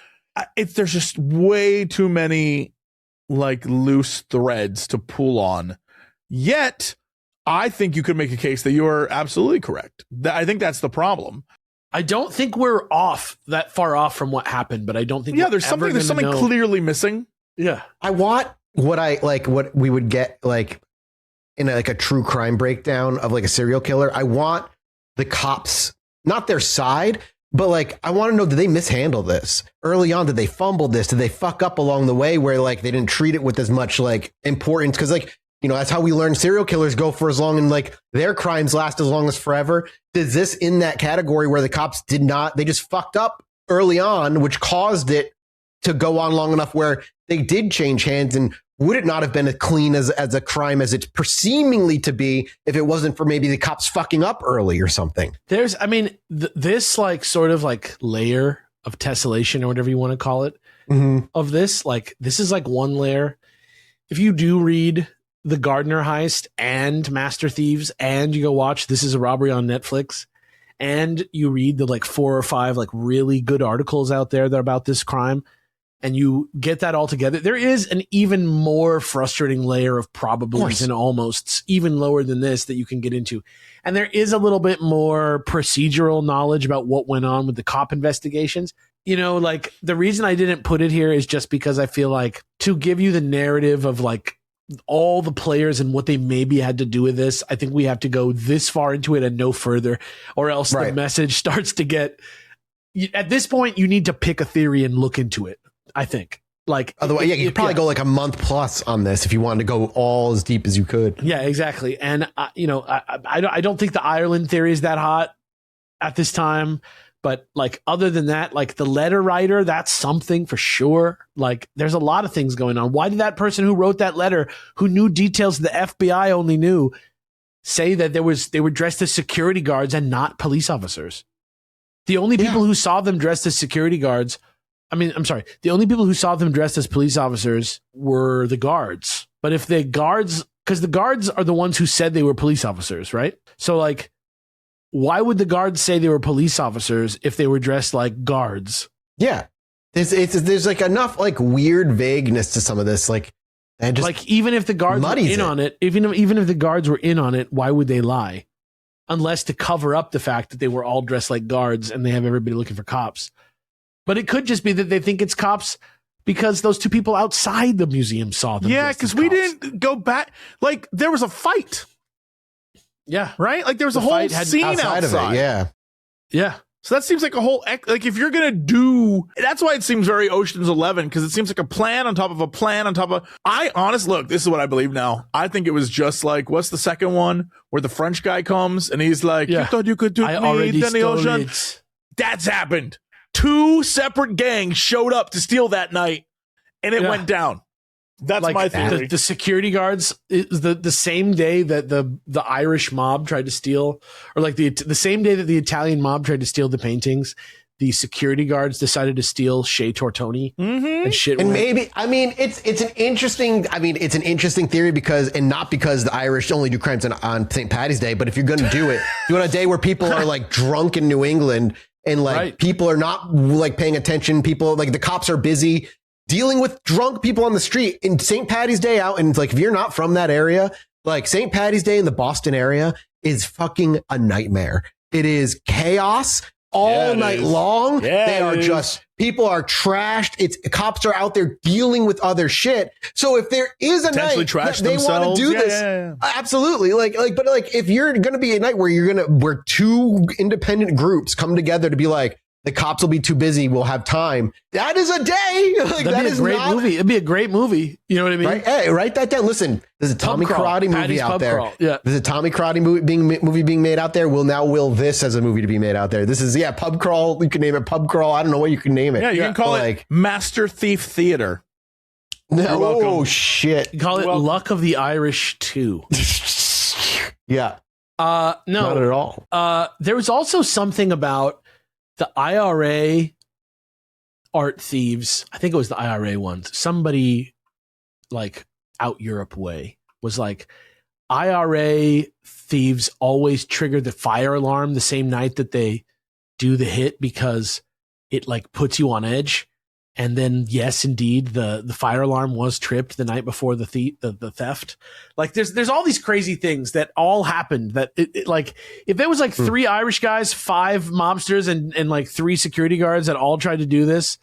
there's just way too many like loose threads to pull on. Yet I think you could make a case that you are absolutely correct. I think that's the problem.
I don't think we're that far off from what happened, but I don't think
there's something clearly missing.
Yeah.
I want what we would get like in a true crime breakdown of like a serial killer. I want the cops, not their side, but like I want to know, did they mishandle this early on? Did they fumble this? Did they fuck up along the way where like they didn't treat it with as much like importance? Because like, you know, that's how we learn serial killers go for as long, and like their crimes last as long as forever. Is this in that category where the cops they just fucked up early on, which caused it to go on long enough where they did change hands? And would it not have been as clean as a crime as it's seemingly to be if it wasn't for maybe the cops fucking up early or something?
This like sort of like layer of tessellation or whatever you want to call it of this, like this is like one layer. If you do read the Gardner Heist and Master Thieves, and you go watch This Is a Robbery on Netflix, and you read the like 4 or 5 like really good articles out there that are about this crime, and you get that all together, there is an even more frustrating layer of probablys and almosts even lower than this that you can get into. And there is a little bit more procedural knowledge about what went on with the cop investigations. You know, like the reason I didn't put it here is just because I feel like to give you the narrative of like all the players and what they maybe had to do with this, I think we have to go this far into it and no further, or else the message starts to get, at this point you need to pick a theory and look into it, I think. Like
otherwise, you could probably go like a month plus on this if you wanted to go all as deep as you could.
Yeah, exactly. And you know, I don't think the Ireland theory is that hot at this time. But like, other than that, like the letter writer, that's something for sure. Like there's a lot of things going on. Why did that person who wrote that letter, who knew details the FBI only knew, say that they were dressed as security guards and not police officers? The only people who saw them dressed as security guards, the only people who saw them dressed as police officers were the guards. But if the guards, because the guards are the ones who said they were police officers, right? So like, why would the guards say they were police officers if they were dressed like guards?
Yeah. There's like enough like weird vagueness to some of this. Like, and just
like even if the guards were in on it, even if the guards were in on it, why would they lie? Unless to cover up the fact that they were all dressed like guards and they have everybody looking for cops. But it could just be that they think it's cops because those two people outside the museum saw them.
Yeah, because we didn't go back. Like there was a fight.
Yeah.
Right? Like there was a whole scene outside of it.
Yeah.
Yeah.
So that seems like a whole, like if you're going to do, that's why it seems very Ocean's 11, because it seems like a plan on top of a plan on top of, look, this is what I believe now. I think it was just like, what's the second one where the French guy comes and he's like, you thought you could do me in the ocean? That's happened. 2 separate gangs showed up to steal that night and it went down. That's like my theory.
The security guards, the same day that the Irish mob tried to steal, or like the same day that the Italian mob tried to steal the paintings, the security guards decided to steal Shea Tortoni and shit.
And maybe, it's an interesting theory because not because the Irish only do crimes on St. Paddy's Day, but if you're going to do it, do it on a day where people are like drunk in New England and like people are not like paying attention. People like the cops are busy dealing with drunk people on the street in St. Paddy's Day out. And like, if you're not from that area, like St. Paddy's Day in the Boston area is fucking a nightmare. It is chaos all night long.
Yeah,
they are just, people are trashed. Cops are out there dealing with other shit. So if there is a night that they want to do this, absolutely. But if you're going to be a night where two independent groups come together to be like, the cops will be too busy, we'll have time. That is a day.
That'd be a great movie. It'd be a great movie. You know what I mean?
Right? Hey, write that down. Listen, there's a Tommy Karate movie out there.
Yeah.
There's a Tommy Karate movie being made out there. Will this as a movie to be made out there? This is, Pub Crawl. You can name it Pub Crawl. I don't know what you can name it.
Yeah, you can call it Master Thief Theater.
Oh, shit.
You call it Luck of the Irish 2.
Yeah.
No.
Not at all.
There was also something about the IRA art thieves. I think it was the IRA ones. Somebody like out Europe way was like, IRA thieves always trigger the fire alarm the same night that they do the hit because it like puts you on edge. And then, yes, indeed, the fire alarm was tripped the night before the theft. Like, there's all these crazy things that all happened. That it like, if there was like 3 Irish guys, 5 mobsters, and like 3 security guards that all tried to do this,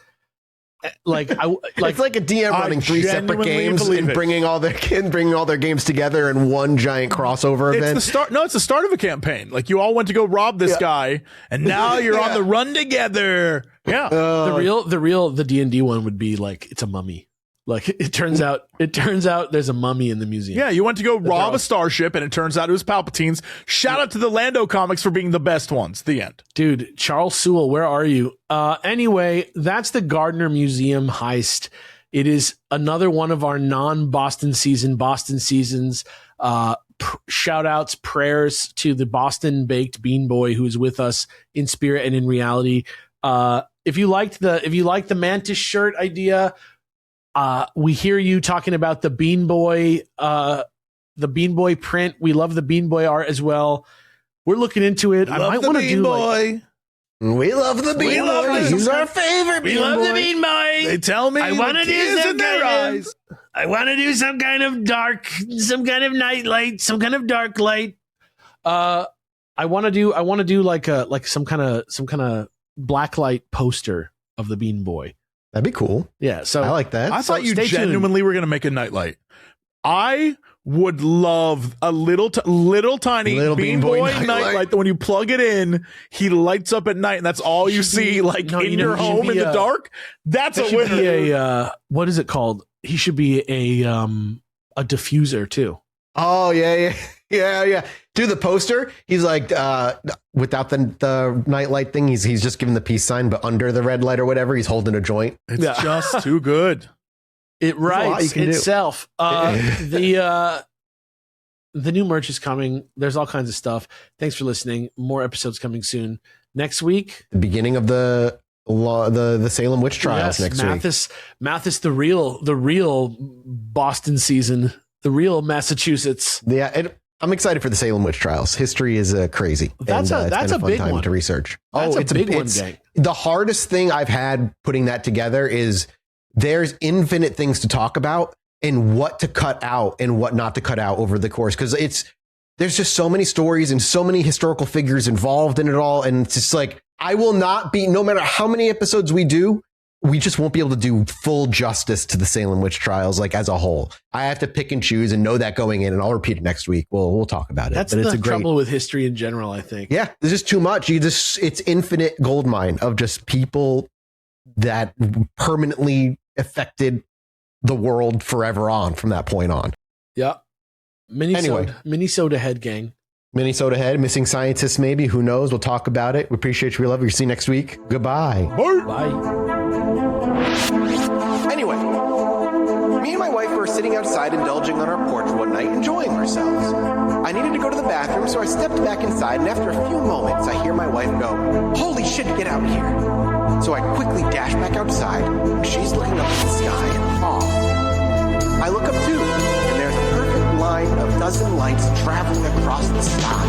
it's like
a DM running 3 separate games and bringing all their games together in one giant crossover event.
It's the start of a campaign. Like, you all went to go rob this guy, and now you're on the run together. Yeah.
The D&D one would be like, it's a mummy. Like, it turns out there's a mummy in the museum.
Yeah, you went to go rob a starship, and it turns out it was Palpatine's. Shout out to the Lando comics for being the best ones. The end.
Dude, Charles Sewell, where are you? Anyway, that's the Gardner Museum Heist. It is another one of our non-Boston seasons. Shout outs, prayers to the Boston baked bean boy who is with us in spirit and in reality. If you liked the Mantis shirt idea, we hear you talking about the Bean Boy print. We love the Bean Boy art as well. We're looking into it. I might want to do Boy.
We love the Bean Boy. He's our favorite Bean Boy.
We love the Bean Boy.
They tell me
I want to do some kind of dark, some kind of night light, some kind of dark light. I want to do like some kind of blacklight poster of the Bean Boy.
That'd be cool.
Yeah, so
I like that.
I thought you genuinely were going to make a nightlight. I would love a little tiny Bean Boy nightlight that when you plug it in, he lights up at night, and that's all you see, like in your home in the dark. That's a winner.
What is it called? He should be a diffuser too.
Oh yeah. Do the poster. He's like without the nightlight thing. He's just giving the peace sign, but under the red light or whatever, he's holding a joint.
It's just too good.
It writes itself. The new merch is coming. There's all kinds of stuff. Thanks for listening. More episodes coming soon. Next week,
the beginning of the Salem witch trials. Next week.
Mathas, the real Boston season, the real Massachusetts.
Yeah. I'm excited for the Salem witch trials. History is crazy.
That's a fun
big
time
to research.
It's a big one, gang.
The hardest thing I've had putting that together is there's infinite things to talk about and what to cut out and what not to cut out over the course. Because there's just so many stories and so many historical figures involved in it all. And it's just like, I will not be, no matter how many episodes we do, we just won't be able to do full justice to the Salem witch trials, like as a whole. I have to pick and choose and know that going in, and I'll repeat it next week. We'll talk about it.
That's the trouble with history in general, I think.
Yeah, there's just too much. It's infinite gold mine of just people that permanently affected the world forever on from that point on.
Yeah. Minnesota head, gang.
Minnesota head, missing scientists, maybe. Who knows? We'll talk about it. We appreciate you. We love you. See you next week. Goodbye.
Bye.
Anyway, me and my wife were sitting outside indulging on our porch one night, enjoying ourselves. I needed to go to the bathroom, so I stepped back inside, and after a few moments, I hear my wife go, "Holy shit, get out here." So I quickly dash back outside, and she's looking up at the sky in awe. I look up too, and there's a perfect line of dozen lights traveling across the sky.